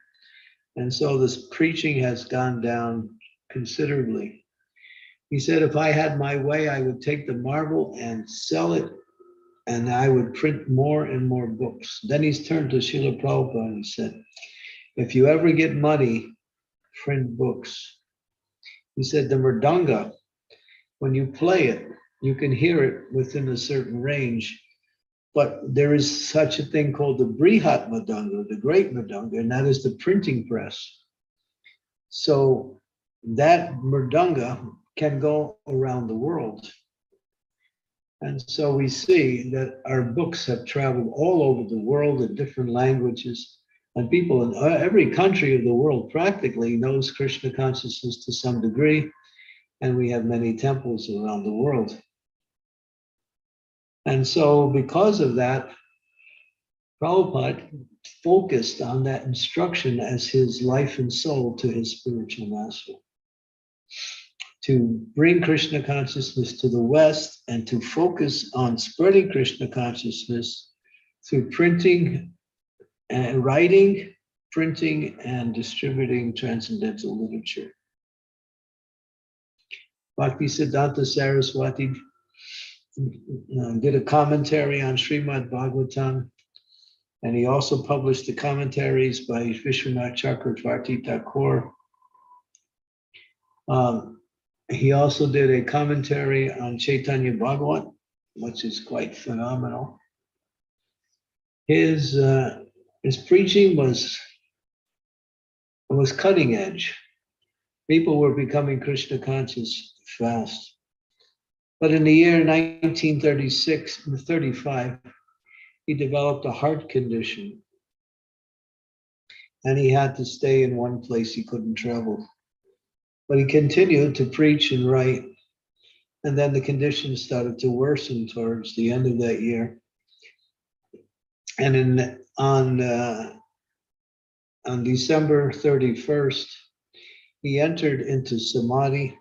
And so this preaching has gone down considerably. He said, if I had my way, I would take the marble and sell it, and I would print more and more books. Then he's turned to Srila Prabhupada and he said, if you ever get money, print books. He said, the mridanga, when you play it, you can hear it within a certain range, but there is such a thing called the brihat mridanga, the great mridanga, and that is the printing press. So that mridanga can go around the world. And so we see that our books have traveled all over the world in different languages, and people in every country of the world practically knows Krishna consciousness to some degree, and we have many temples around the world. And so because of that, Prabhupada focused on that instruction as his life and soul to his spiritual master, to bring Krishna consciousness to the West and to focus on spreading Krishna consciousness through printing and writing, printing, and distributing transcendental literature. Bhakti Siddhanta Saraswati did a commentary on Srimad Bhagavatam, and he also published the commentaries by Vishwanath Chakravarti Thakur. He also did a commentary on Chaitanya Bhagavat, which is quite phenomenal. His preaching was cutting edge. People were becoming Krishna conscious fast. But in the year 1935, he developed a heart condition, and he had to stay in one place. He couldn't travel. But he continued to preach and write, and then the condition started to worsen towards the end of that year. And on December 31st, he entered into samadhi,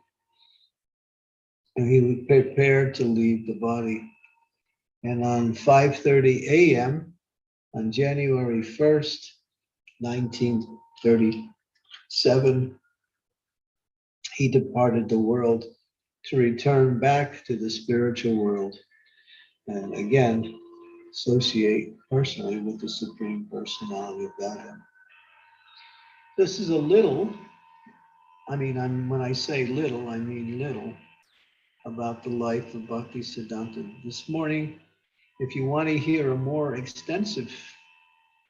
and he was prepared to leave the body. And on 5:30 a.m., on January 1st, 1937, he departed the world to return back to the spiritual world and again associate personally with the Supreme Personality of Godhead. This is a little, when I say little, I mean little, about the life of Bhakti Siddhanta. This morning, if you want to hear a more extensive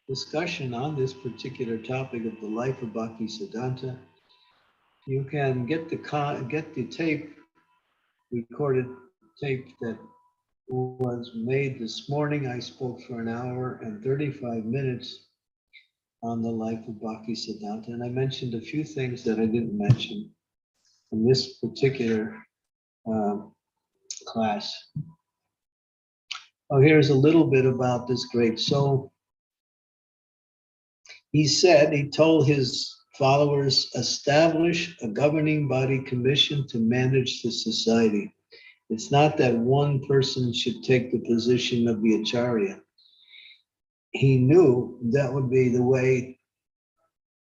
discussion on this particular topic of the life of Bhakti Siddhanta, you can get the recorded tape that was made this morning. I spoke for an hour and 35 minutes on the life of Bhakti Siddhanta, and I mentioned a few things that I didn't mention in this particular class. Oh, here's a little bit about this great soul. He told his followers, establish a governing body commission to manage the society. It's not that one person should take the position of the Acharya. He knew that would be the way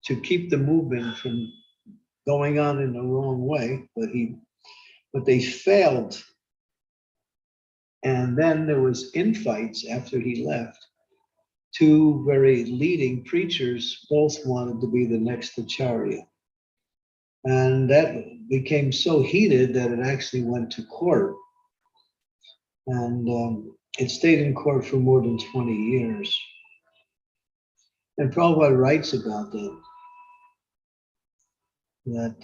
to keep the movement from going on in the wrong way, but they failed. And then there was infights after he left. Two very leading preachers both wanted to be the next Acharya. And that became so heated that it actually went to court. And it stayed in court for more than 20 years. And Prabhupada writes about that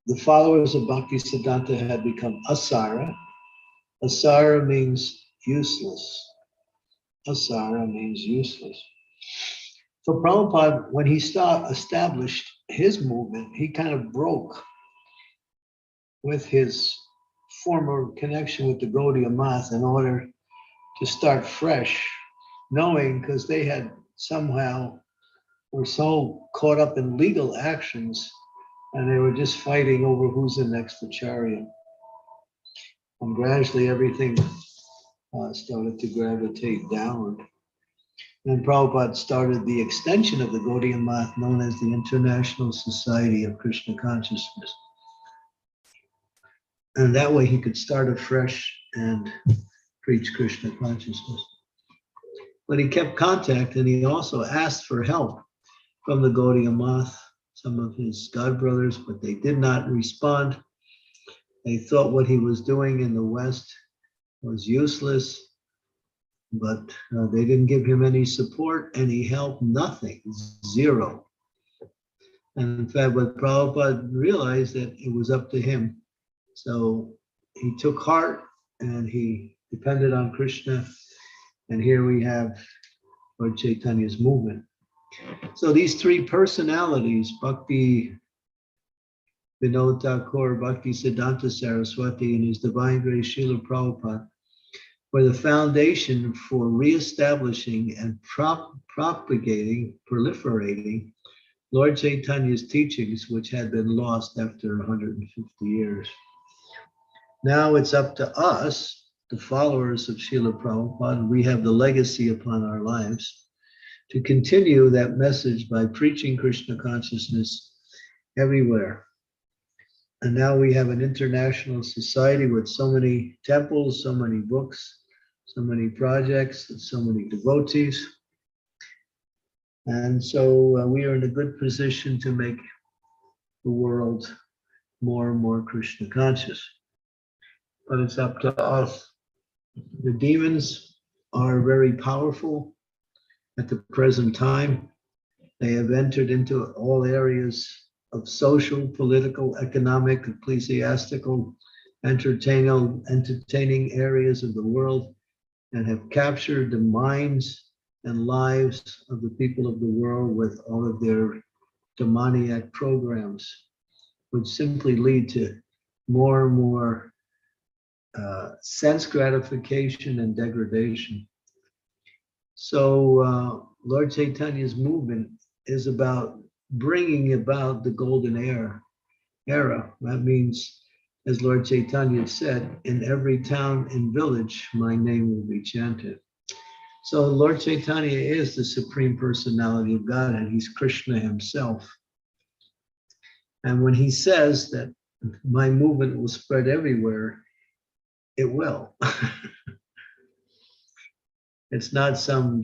the followers of Bhakti Siddhanta had become asara. Asara means useless. Asara means useless. So Prabhupada, when he established his movement, he kind of broke with his former connection with the Gaudiya Math in order to start fresh, knowing because they had somehow were so caught up in legal actions and they were just fighting over who's the next Acharya. And gradually everything started to gravitate downward. And Prabhupada started the extension of the Gaudiya Math known as the International Society of Krishna Consciousness. And that way he could start afresh and preach Krishna consciousness. But he kept contact and he also asked for help from the Gaudiya Math, some of his god brothers, but they did not respond. They thought what he was doing in the West was useless, but they didn't give him any support, any help, nothing, zero. And in fact, what Prabhupada realized that it was up to him. So he took heart and he depended on Krishna. And here we have Lord Chaitanya's movement. So these three personalities, Bhakti Vinod Thakur, Bhakti Siddhanta Saraswati, and His Divine Grace Srila Prabhupada, were the foundation for reestablishing and propagating, proliferating Lord Chaitanya's teachings, which had been lost after 150 years. Now it's up to us, the followers of Srila Prabhupada, we have the legacy upon our lives to continue that message by preaching Krishna consciousness everywhere. And now we have an international society with so many temples, so many books, so many projects, and so many devotees. And so we are in a good position to make the world more and more Krishna conscious. But it's up to us. The demons are very powerful at the present time. They have entered into all areas of social, political, economic, ecclesiastical, entertaining areas of the world and have captured the minds and lives of the people of the world with all of their demoniac programs, which simply lead to more and more sense gratification and degradation. So Lord Chaitanya's movement is about bringing about the golden era. That means, as Lord Chaitanya said, in every town and village, my name will be chanted. So Lord Chaitanya is the Supreme Personality of God, and he's Krishna himself. And when he says that my movement will spread everywhere, it will. It's not some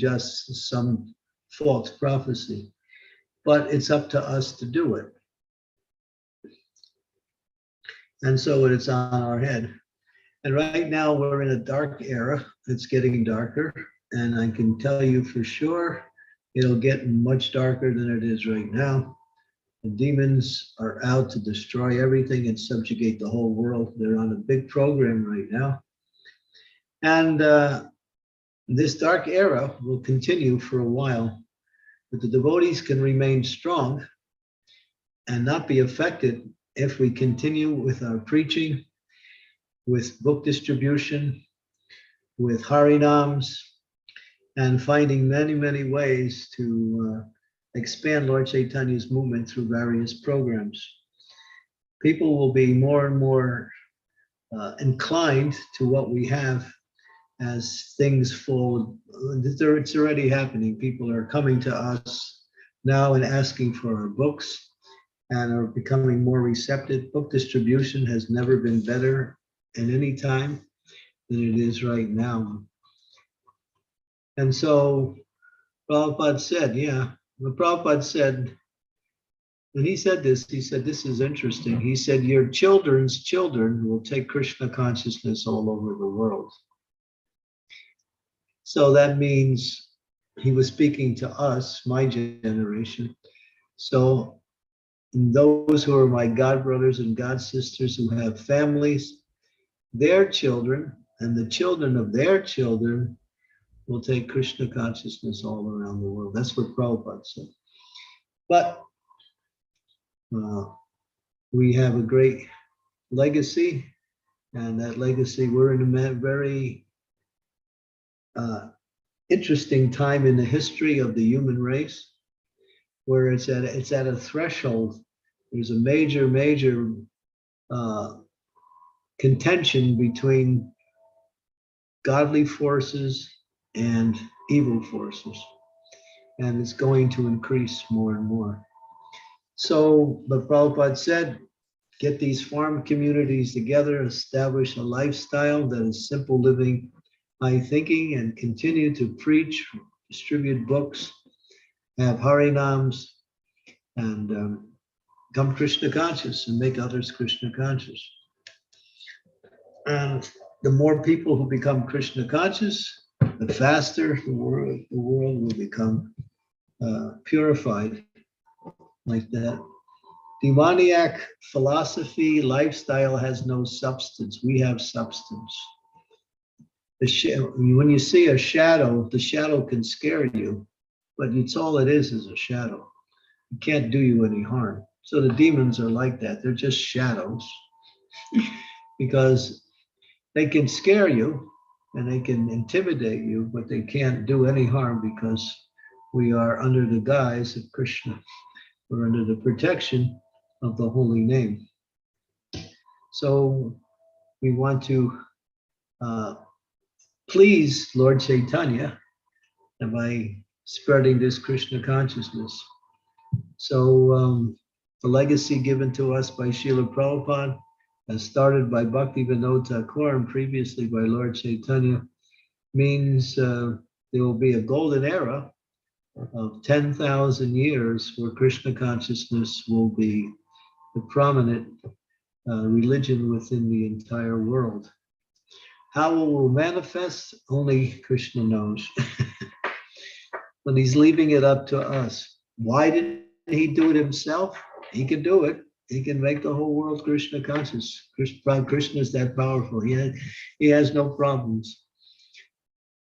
false prophecy, but it's up to us to do it. And so it's on our head. And right now we're in a dark era. It's getting darker. And I can tell you for sure, it'll get much darker than it is right now. The demons are out to destroy everything and subjugate the whole world. They're on a big program right now. And this dark era will continue for a while, but the devotees can remain strong and not be affected if we continue with our preaching, with book distribution, with Harinams, and finding many, many ways to expand Lord Chaitanya's movement through various programs. People will be more and more inclined to what we have as things fall. It's already happening. People are coming to us now and asking for our books and are becoming more receptive. Book distribution has never been better at any time than it is right now. And so Prabhupada said, Prabhupada said, when he said this is interesting. He said, your children's children will take Krishna consciousness all over the world. So that means he was speaking to us, my generation. So those who are my god brothers and god sisters who have families, their children and the children of their children will take Krishna consciousness all around the world. That's what Prabhupada said. But we have a great legacy, and that legacy, we're in a very interesting time in the history of the human race, where it's at a threshold. There's a major contention between godly forces and evil forces, and it's going to increase more and more. So, but Prabhupada said, get these farm communities together, establish a lifestyle that is simple living, high thinking, and continue to preach, distribute books, have harinams, and become Krishna conscious and make others Krishna conscious. And the more people who become Krishna conscious, the faster the world will become purified like that. Demoniac philosophy, lifestyle has no substance. We have substance. When you see a shadow, the shadow can scare you, but it's all it is a shadow. It can't do you any harm. So the demons are like that. They're just shadows because they can scare you and they can intimidate you, but they can't do any harm because we are under the guise of Krishna. We're under the protection of the holy name. So we want to please Lord Chaitanya by spreading this Krishna consciousness. So the legacy given to us by Srila Prabhupada, as started by Bhakti Vinod Thakur and previously by Lord Chaitanya, means there will be a golden era of 10,000 years where Krishna consciousness will be the prominent religion within the entire world. How it will manifest, only Krishna knows. But he's leaving it up to us. Why didn't he do it himself? He can do it. He can make the whole world Krishna conscious. Krishna is that powerful. He has no problems.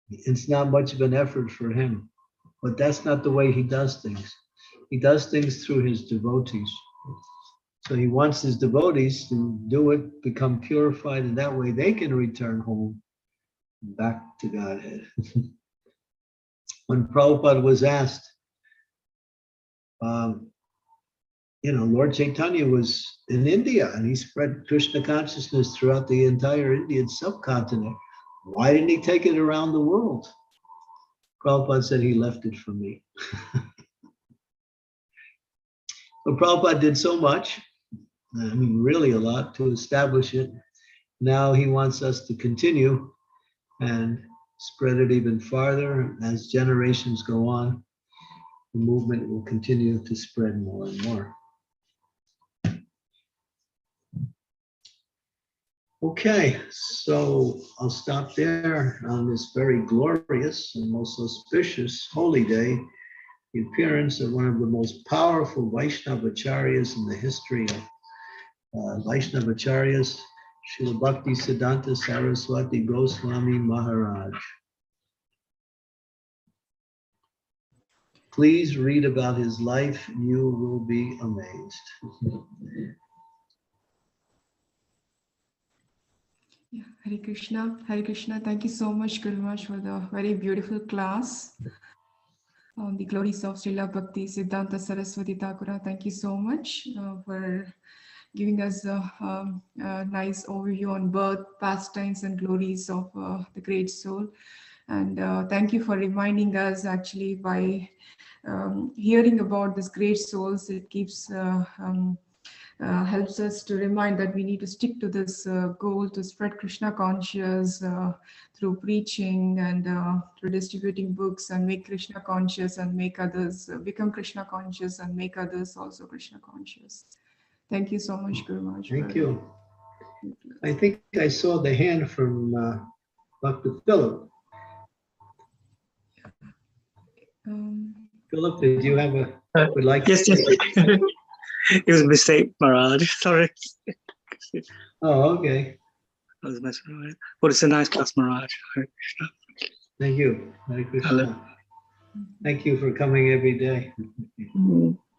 It's not much of an effort for him. But that's not the way he does things. He does things through his devotees. So he wants his devotees to do it, become purified, and that way they can return home back to Godhead. When Prabhupada was asked, Lord Chaitanya was in India and he spread Krishna consciousness throughout the entire Indian subcontinent. Why didn't he take it around the world? Prabhupada said he left it for me. But Prabhupada did so much, really a lot, to establish it. Now he wants us to continue and spread it even farther. As generations go on, the movement will continue to spread more and more. Okay, so I'll stop there on this very glorious and most auspicious holy day, the appearance of one of the most powerful Vaishnavacharyas in the history of Vaishnavacharyas, Srila Bhakti Siddhanta Saraswati Goswami Maharaj. Please read about his life, you will be amazed. Yeah, Hare Krishna. Hare Krishna. Thank you so much, Guru Maharaj, for the very beautiful class on the glories of Srila Bhakti Siddhanta Saraswati Thakur. Thank you so much for giving us a nice overview on birth, pastimes, and glories of the great soul. And thank you for reminding us, actually, by hearing about these great souls, it keeps helps us to remind that we need to stick to this goal to spread Krishna conscious through preaching and through distributing books and make Krishna conscious and make others become Krishna conscious and make others also Krishna conscious. Thank you so much, Guru Maharaj. Thank you. I think I saw the hand from Dr. Philip. Philip, did you have a, would like Yes, to? yes. It was a mistake, Maharaj. Sorry. Oh, okay. I was messing around. But it's a nice class, Maharaj. Hare Krishna. Thank you. Hare Krishna. Hello. Thank you for coming every day.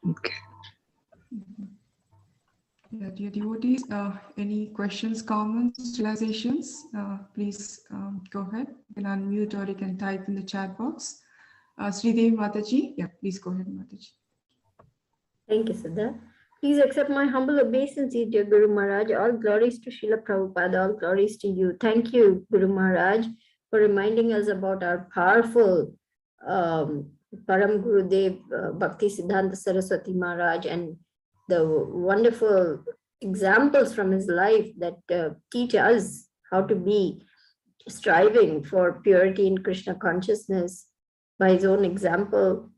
Okay. Yeah, dear devotees, any questions, comments, realizations, please go ahead. You can unmute or you can type in the chat box. Sridevi Mataji, yeah, please go ahead, Mataji. Thank you, Siddha. Please accept my humble obeisances, dear Guru Maharaj. All glories to Srila Prabhupada, all glories to you. Thank you, Guru Maharaj, for reminding us about our powerful Param Gurudev Bhakti Siddhanta Saraswati Maharaj and the wonderful examples from his life that teach us how to be striving for purity in Krishna consciousness by his own example.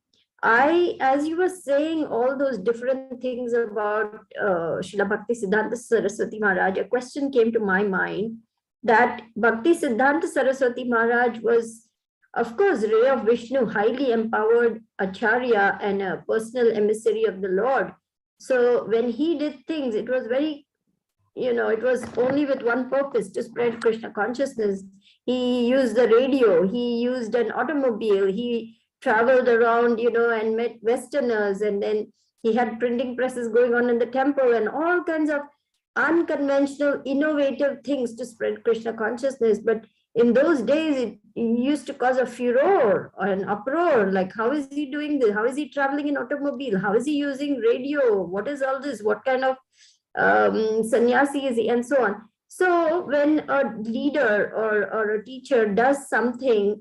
As you were saying all those different things about Srila Bhakti Siddhanta Saraswati Maharaj, a question came to my mind that Bhakti Siddhanta Saraswati Maharaj was, of course, ray of Vishnu, highly empowered acharya and a personal emissary of the Lord. So when he did things, it was very, it was only with one purpose, to spread Krishna consciousness. He used the radio, he used an automobile, he traveled around, and met Westerners, and then he had printing presses going on in the temple and all kinds of unconventional, innovative things to spread Krishna consciousness. But in those days, it used to cause a furor or an uproar, like, how is he doing this? How is he traveling in automobile? How is he using radio? What is all this? What kind of sannyasi is he? And so on. So when a leader or a teacher does something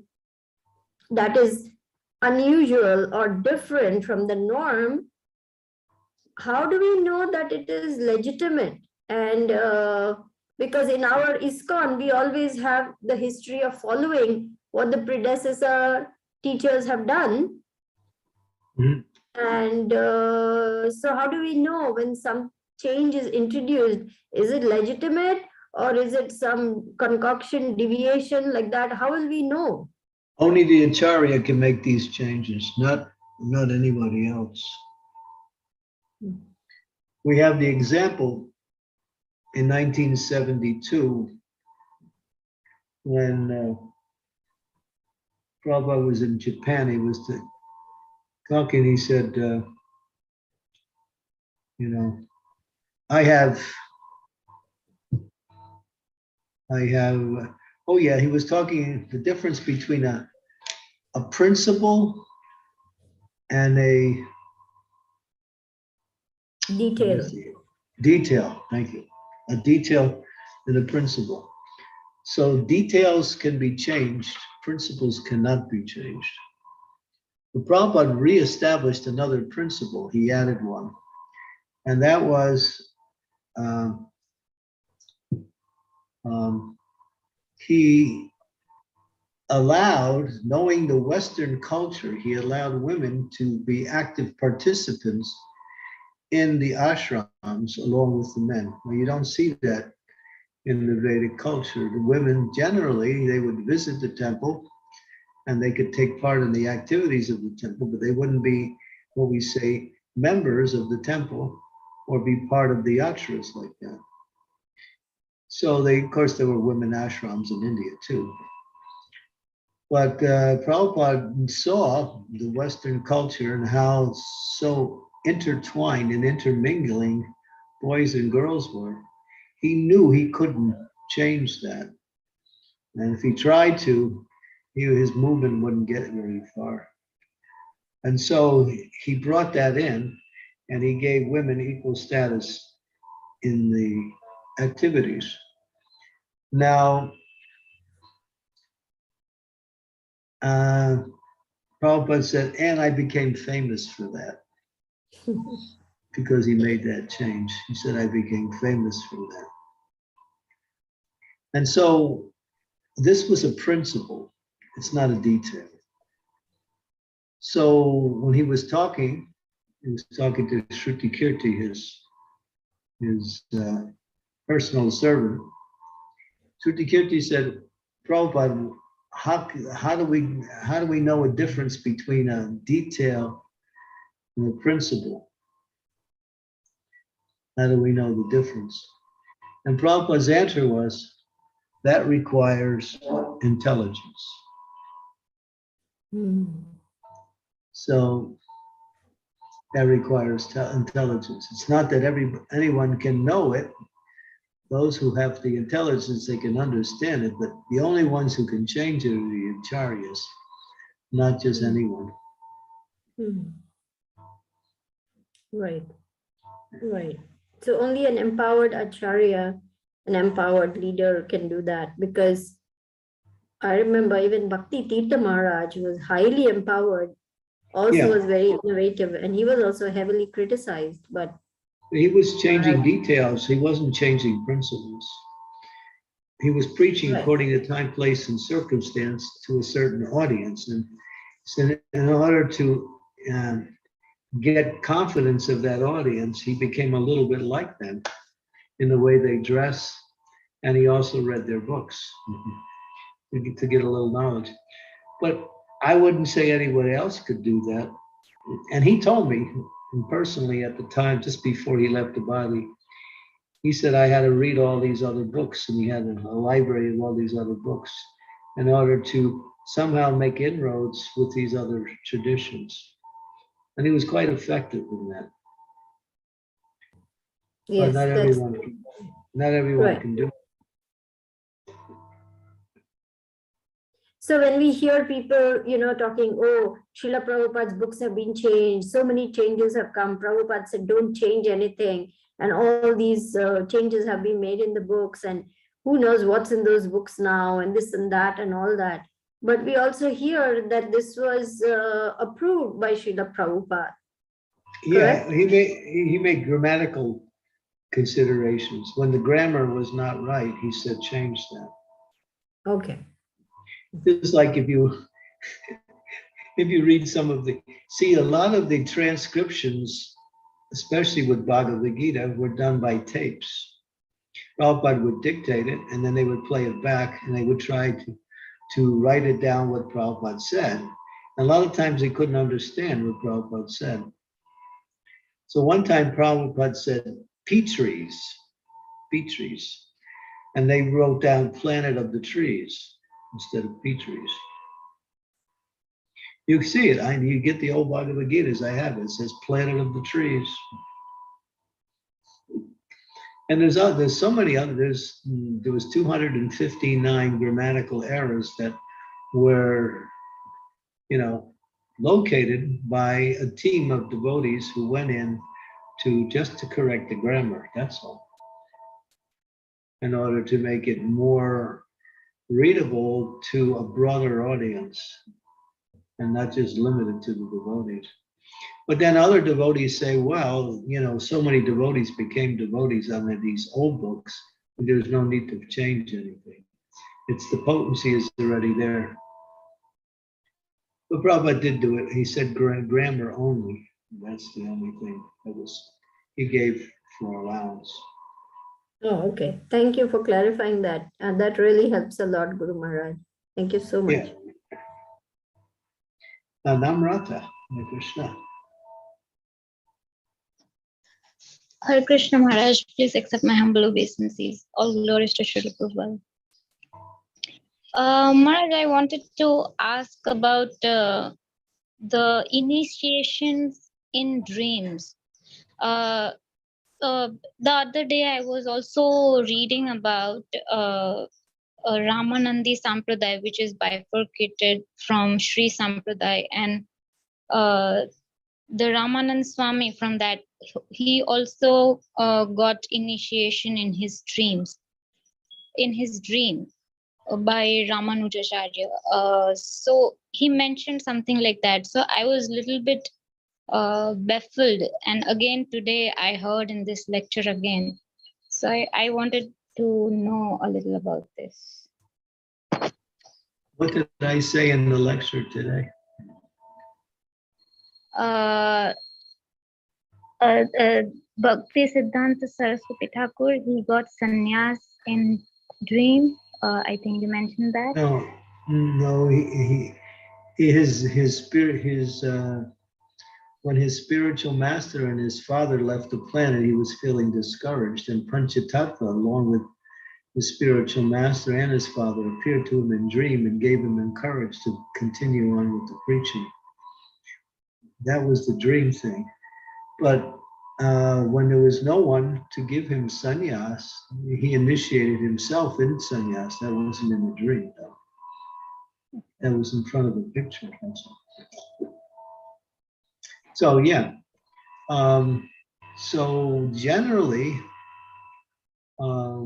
that is unusual or different from the norm, how do we know that it is legitimate? And because in our ISKCON, we always have the history of following what the predecessor teachers have done. And so how do we know when some change is introduced? Is it legitimate or is it some concoction, deviation like that? How will we know? Only the acharya can make these changes, not anybody else. We have the example in 1972 when Prabhupada was in Japan. He was talking, he said, I have, oh yeah, he was talking the difference between a principle and a detail, thank you. A detail and a principle. So details can be changed, principles cannot be changed. But Prabhupada reestablished another principle, he added one, and that was he allowed, knowing the Western culture, he allowed women to be active participants in the ashrams along with the men. Well, you don't see that in the Vedic culture. The women generally, they would visit the temple and they could take part in the activities of the temple, but they wouldn't be what we say members of the temple or be part of the ashras like that. So of course, there were women ashrams in India too. But Prabhupada saw the Western culture and how so intertwined and intermingling boys and girls were. He knew he couldn't change that. And if he tried to, his movement wouldn't get very far. And so he brought that in and he gave women equal status in the activities. Now, Prabhupada said, and I became famous for that because he made that change. He said, I became famous for that. And so this was a principle. It's not a detail. So when he was talking to Shruti Kirti, his personal servant. Shruti Kirti said, Prabhupada, how do we know a difference between a detail and a principle? How do we know the difference? And Prabhupada's answer was, that requires intelligence. So that requires intelligence. It's not that anyone can know it. Those who have the intelligence, they can understand it, but the only ones who can change it are the acharyas, not just anyone. Right, right. So only an empowered acharya, an empowered leader can do that, because I remember even Bhakti Tirtha Maharaj was highly empowered, also was very innovative, and he was also heavily criticized, but he was changing details. He wasn't changing principles. He was preaching according to time, place, and circumstance to a certain audience. And so in order to get confidence of that audience, he became a little bit like them in the way they dress. And he also read their books to get a little knowledge. But I wouldn't say anyone else could do that. And he told me personally at the time, just before he left the body, he said, I had to read all these other books, and he had a library of all these other books in order to somehow make inroads with these other traditions. And he was quite effective in that. Yes, but not everyone can do it. So when we hear people, talking, oh, Srila Prabhupada's books have been changed, so many changes have come, Prabhupada said, don't change anything. And all these changes have been made in the books, and who knows what's in those books now, and this and that and all that. But we also hear that this was approved by Srila Prabhupada. Yeah, he made grammatical considerations. When the grammar was not right, he said, change that. Okay. Just like if you read some of a lot of the transcriptions, especially with Bhagavad Gita, were done by tapes. Prabhupada would dictate it, and then they would play it back, and they would try to write it down what Prabhupada said. And a lot of times they couldn't understand what Prabhupada said. So one time Prabhupada said, peach trees, and they wrote down planet of the trees instead of peach trees. You can see it. You get the old Bhagavad Gita, I have it. It says planet of the trees. And there's so many others. There was 259 grammatical errors that were, located by a team of devotees who went in just to correct the grammar. That's all. In order to make it more readable to a broader audience and not just limited to the devotees. But then other devotees say, well, so many devotees became devotees under these old books, and there's no need to change anything. It's the potency is already there. But Prabhupada did do it. He said grammar only. That's the only thing he gave for allowance. Oh, okay. Thank you for clarifying that. And that really helps a lot, Guru Maharaj. Thank you so much. Yeah. Namrata, Hare Krishna. Hare Krishna Maharaj, please accept my humble obeisances. All glories to Srila Prabhupada. Maharaj, I wanted to ask about the initiations in dreams. The other day I was also reading about Ramanandi Sampradaya, which is bifurcated from Sri Sampradaya, and the Ramanand Swami from that, he also got initiation in his dream by Ramanujacharya. So he mentioned something like that. So I was a little bit baffled, and again today I heard in this lecture again. So I wanted to know a little about this. What did I say in the lecture today? Bhakti Siddhanta Saraswati Thakur, he got sannyas in dream. I think you mentioned that. No, No, his spirit, when his spiritual master and his father left the planet, he was feeling discouraged, and Panchatattva, along with the spiritual master and his father, appeared to him in dream and gave him courage to continue on with the preaching. That was the dream thing. But when there was no one to give him sannyas, he initiated himself in sannyas. That wasn't in a dream, though. That was in front of the picture. So yeah. So generally, I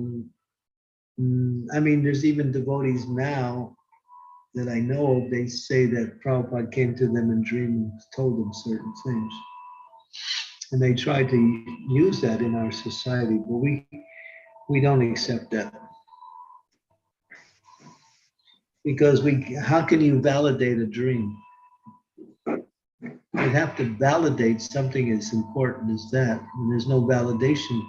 mean, there's even devotees now that I know of, they say that Prabhupada came to them in dream and told them certain things. And they try to use that in our society, but we don't accept that. Because how can you validate a dream? You'd have to validate something as important as that, and there's no validation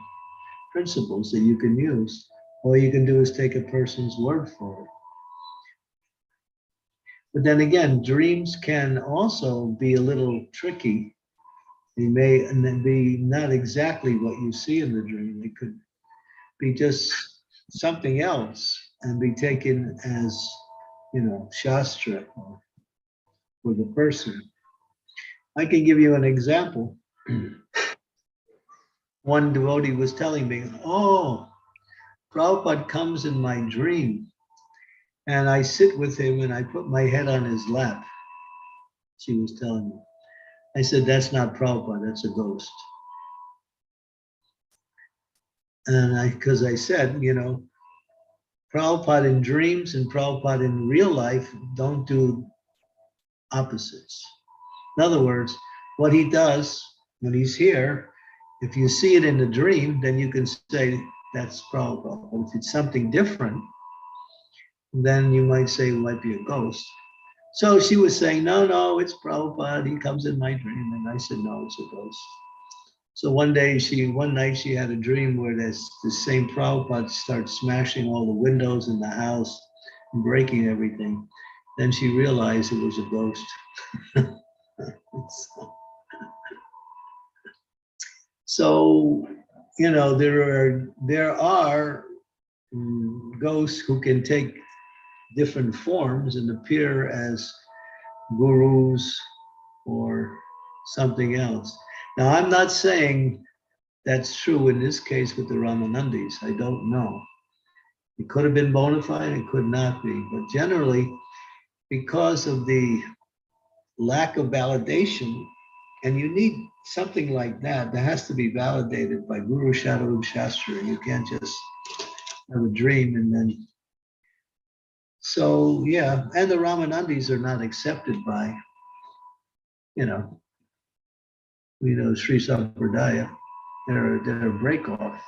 principles that you can use. All you can do is take a person's word for it. But then again, dreams can also be a little tricky. They may be not exactly what you see in the dream. They could be just something else and be taken as, Shastra for the person. I can give you an example. One devotee was telling me, oh, Prabhupada comes in my dream and I sit with him and I put my head on his lap. She was telling me. I said, that's not Prabhupada, that's a ghost. And because I said, Prabhupada in dreams and Prabhupada in real life don't do opposites. In other words, what he does when he's here, if you see it in the dream, then you can say that's Prabhupada. But if it's something different, then you might say it might be a ghost. So she was saying, no, it's Prabhupada. He comes in my dream. And I said, no, it's a ghost. So one night she had a dream where the same Prabhupada starts smashing all the windows in the house and breaking everything. Then she realized it was a ghost. So, there are ghosts who can take different forms and appear as gurus or something else. Now, I'm not saying that's true in this case with the Ramanandis. I don't know. It could have been bona fide, it could not be. But generally, because of the lack of validation, and you need something like that has to be validated by Guru Shadam Shastra. You can't just have a dream and then. So yeah, and the Ramanandis are not accepted by, Sri Sampradaya. They're a break off.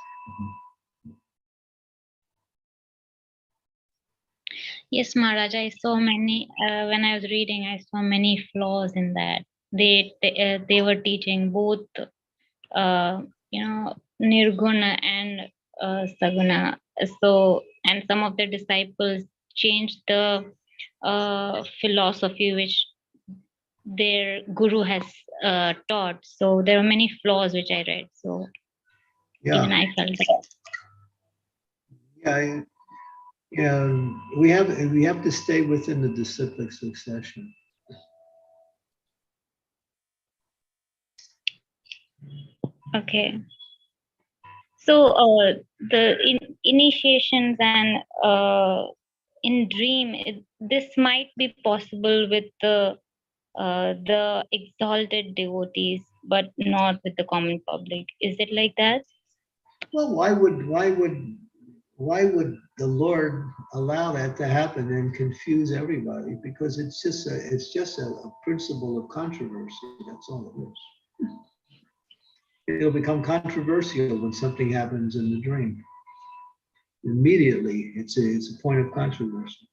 Yes, Maharaj, I saw many, when I was reading, I saw many flaws in that. They were teaching both, Nirguna and Saguna. So, and some of the disciples changed the philosophy which their guru has taught. So there are many flaws which I read. So even I felt that. Yeah, we have to stay within the disciplic succession. Okay. So the initiations and in dream, this might be possible with the exalted devotees, but not with the common public. Is it like that? Well, why would the Lord allow that to happen and confuse everybody? Because it's just a principle of controversy. That's all it is. It'll become controversial when something happens in the dream. Immediately, it's a point of controversy.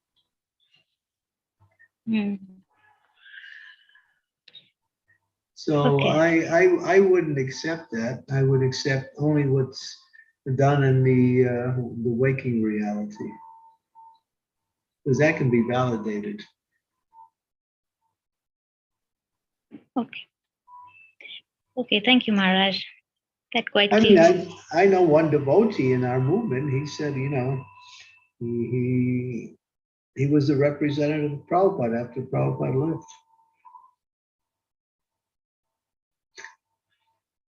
So okay. I wouldn't accept that. I would accept only what's done in the waking reality. because that can be validated. Okay. Okay, thank you, Maharaj. That quite I mean, clear. I know one devotee in our movement. He said, you know, he was the representative of Prabhupada after Prabhupada left.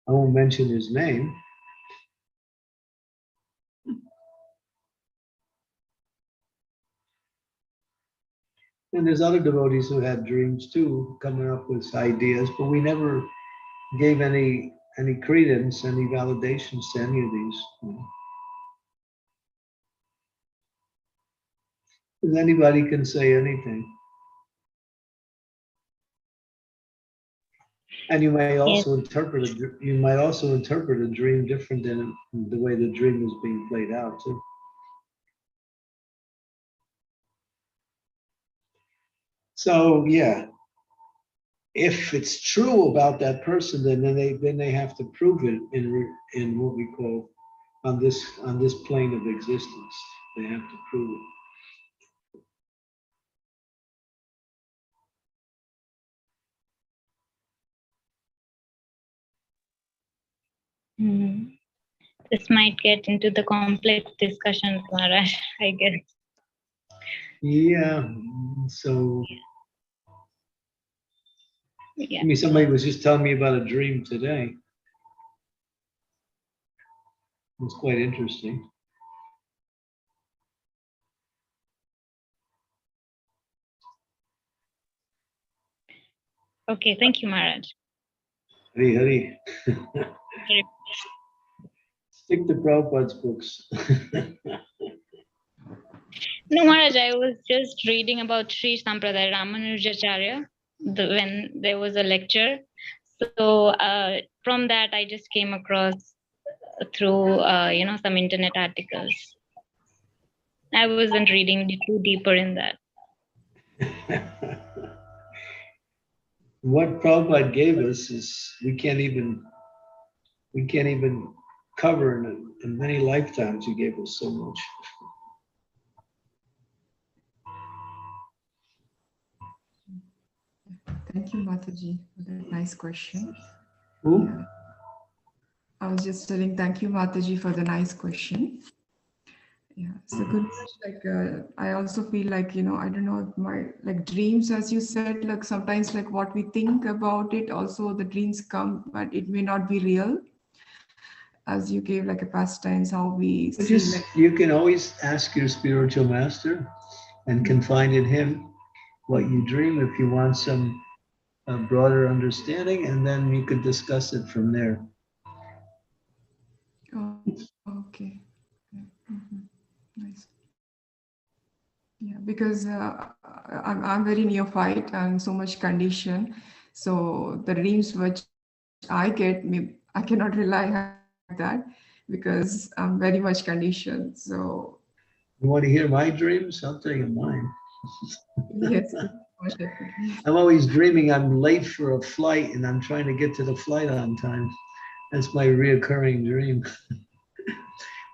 I won't mention his name. And there's other devotees who had dreams too, coming up with ideas, but we never gave any credence, any validations to any of these. You know. Because anybody can say anything. And you may also interpret a dream different than the way the dream is being played out too. So yeah, if it's true about that person, then they have to prove it in what we call on this plane of existence. They have to prove it. This might get into the complex discussions, Maharaj, I guess. Yeah. So. Yeah. I mean, somebody was just telling me about a dream today. It was quite interesting. Okay, thank you, Maharaj. Hari. Stick to Prabhupada's books. No, Maharaj, I was just reading about Sri Sampradaya Ramanujacharya when there was a lecture. So from that, I just came across through some internet articles. I wasn't reading too deeper in that. What Prabhupada gave us is we can't even cover in many lifetimes. He gave us so much. Thank you, Mataji, for that nice question. Who? Yeah. I was just telling, thank you, Mataji, for the nice question. Yeah, so good. Like, I also feel like, I don't know, my like dreams, as you said, like sometimes like what we think about it, also the dreams come, but it may not be real. As you gave like a pastimes, how we But see like, you can always ask your spiritual master and confide in him what you dream if you want some broader understanding, and then you could discuss it from there. oh, okay. Nice. Yeah, because I'm very neophyte and so much condition. So the dreams which I get, I cannot rely on that because I'm very much conditioned. So You want to hear my dreams? I'll tell you mine. yes, definitely. I'm always dreaming I'm late for a flight and I'm trying to get to the flight on time. That's my reoccurring dream.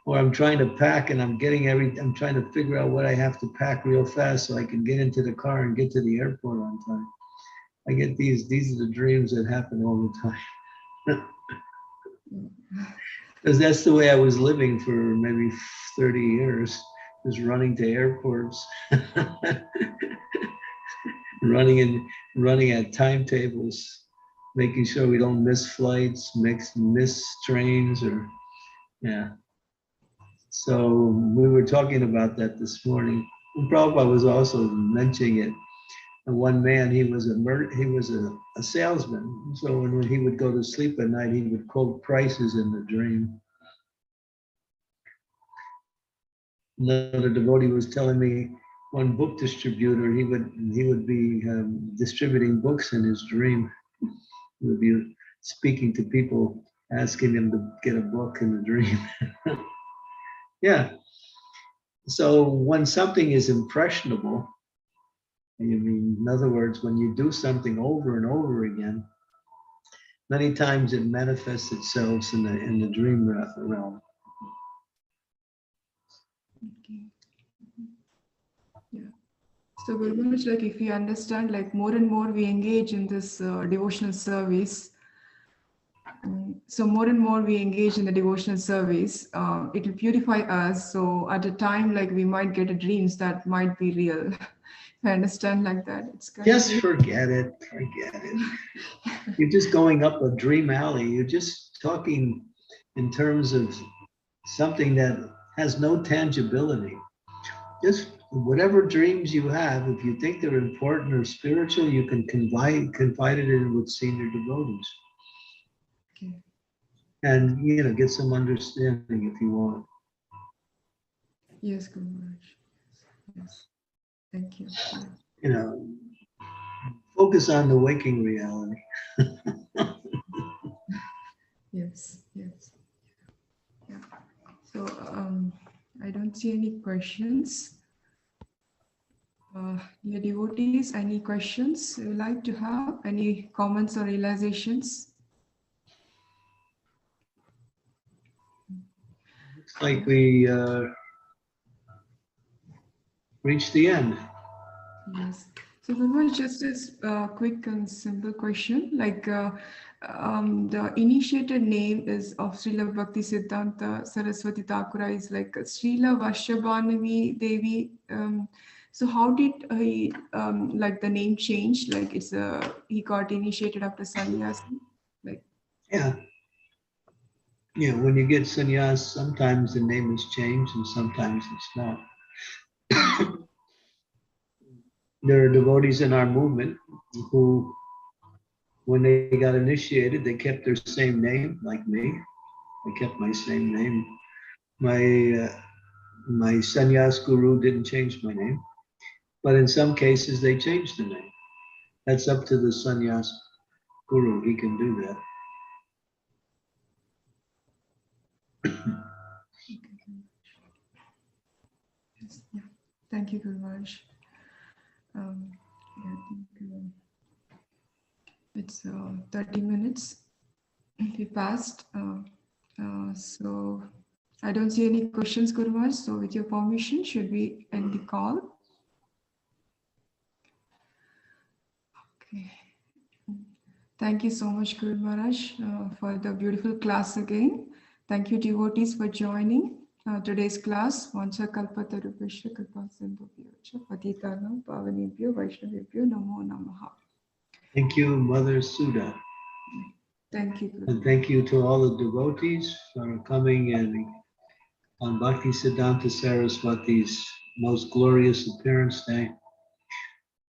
Or I'm trying to pack and I'm trying to figure out what I have to pack real fast so I can get into the car and get to the airport on time. I get these are the dreams that happen all the time. Because that's the way I was living for maybe 30 years, just running to airports, running at timetables, making sure we don't miss flights, miss trains, or yeah. So we were talking about that this morning. And Prabhupada was also mentioning it. And one man, he was a salesman. So when he would go to sleep at night, he would quote prices in the dream. Another devotee was telling me one book distributor, he would be distributing books in his dream. He would be speaking to people, asking them to get a book in the dream. Yeah. So when something is impressionable, in other words, when you do something over and over again, many times it manifests itself in the dream realm. Okay. Yeah. So very much like if we understand, like more and more we engage in this devotional service. So more and more we engage in the devotional service, it will purify us. So at a time, like we might get a dreams that might be real. I understand like that. It's kind Just of forget it. Forget it. You're just going up a dream alley. You're just talking in terms of something that has no tangibility. Just whatever dreams you have, if you think they're important or spiritual, you can confide it in with senior devotees. okay. And get some understanding if you want. Yes, Guru Maharaj. Yes. Thank you. Focus on the waking reality. Yes, yes. Yeah. So I don't see any questions. Dear devotees, any questions you would like to have? Any comments or realizations? Looks like we reached the end. Yes. So Guru Maharaj, just a quick and simple question. Like the initiated name is of Srila Bhakti Siddhanta Saraswati Thakur is like Srila Vashabhanavi Devi. So how did he like the name change? Like it's he got initiated after sannyasi. Like Yeah. When you get sannyas, sometimes the name is changed and sometimes it's not. There are devotees in our movement who, when they got initiated, they kept their same name, like me. I kept my same name. My sannyas guru didn't change my name, but in some cases they changed the name. That's up to the sannyas guru. He can do that. yeah. Thank you, Guru Maharaj. Yeah, I think it's 30 minutes. We passed. So I don't see any questions, Guru Maharaj. So with your permission, should we end the call? Okay. Thank you so much, Guru Maharaj, for the beautiful class again. Thank you, devotees, for joining today's class. Vancha kalpatarupesha kalpasindhubhyo patitanam pavanebhyo vaishnavebhyo namo namaha. Thank you, Mother Sudha. Thank you, Guru. And thank you to all the devotees for coming and on Bhakti Siddhanta Saraswati's most glorious appearance day.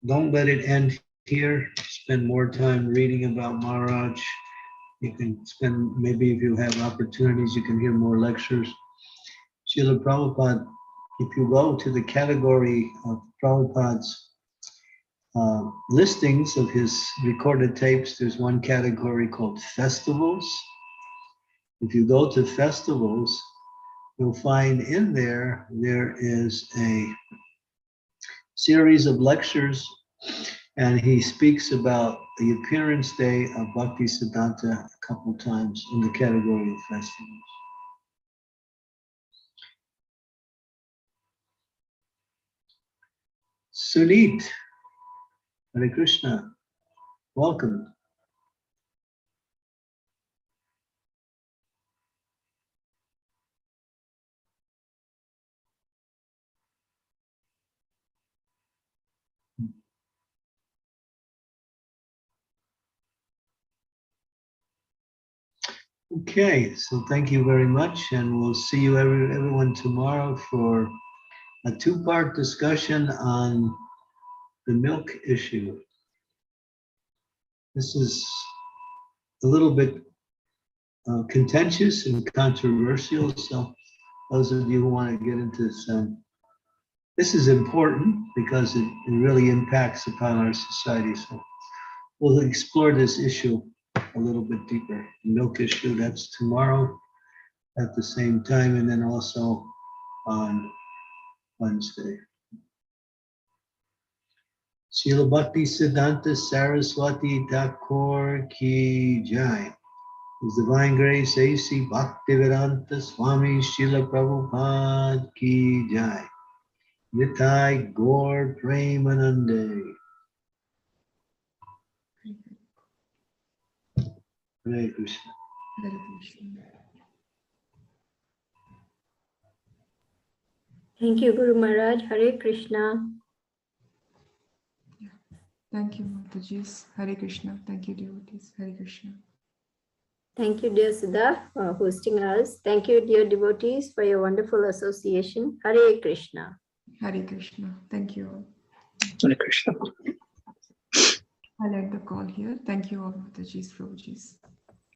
Don't let it end here. Spend more time reading about Maharaj. You can spend, maybe if you have opportunities, you can hear more lectures. Srila Prabhupada, if you go to the category of Prabhupada's listings of his recorded tapes, there's one category called festivals. If you go to festivals, you'll find in there is a series of lectures, and he speaks about the appearance day of Bhakti Siddhanta a couple times in the category of festivals. Sunit, Hare Krishna, welcome. Okay, so thank you very much, and we'll see you everyone tomorrow for a two-part discussion on the milk issue. This is a little bit contentious and controversial, so those of you who want to get into some, this is important because it really impacts upon our society. So we'll explore this issue a little bit deeper. The milk issue, that's tomorrow at the same time, and then also on Wednesday. Srila Bhakti Siddhanta Saraswati Thakur ki jai. His Divine Grace A.C. Bhaktivedanta Swami Srila Prabhupada ki jai. Nitai Gaur Premanande. Hare Krishna. Hare Krishna. Thank you, Guru Maharaj. Hare Krishna. Thank you, Mataji's. Hare Krishna. Thank you, devotees. Hare Krishna. Thank you, dear Siddha, for hosting us. Thank you, dear devotees, for your wonderful association. Hare Krishna. Hare Krishna. Thank you all. Hare Krishna. I'll end the call here. Thank you all, Mataji's, Prabhuji's.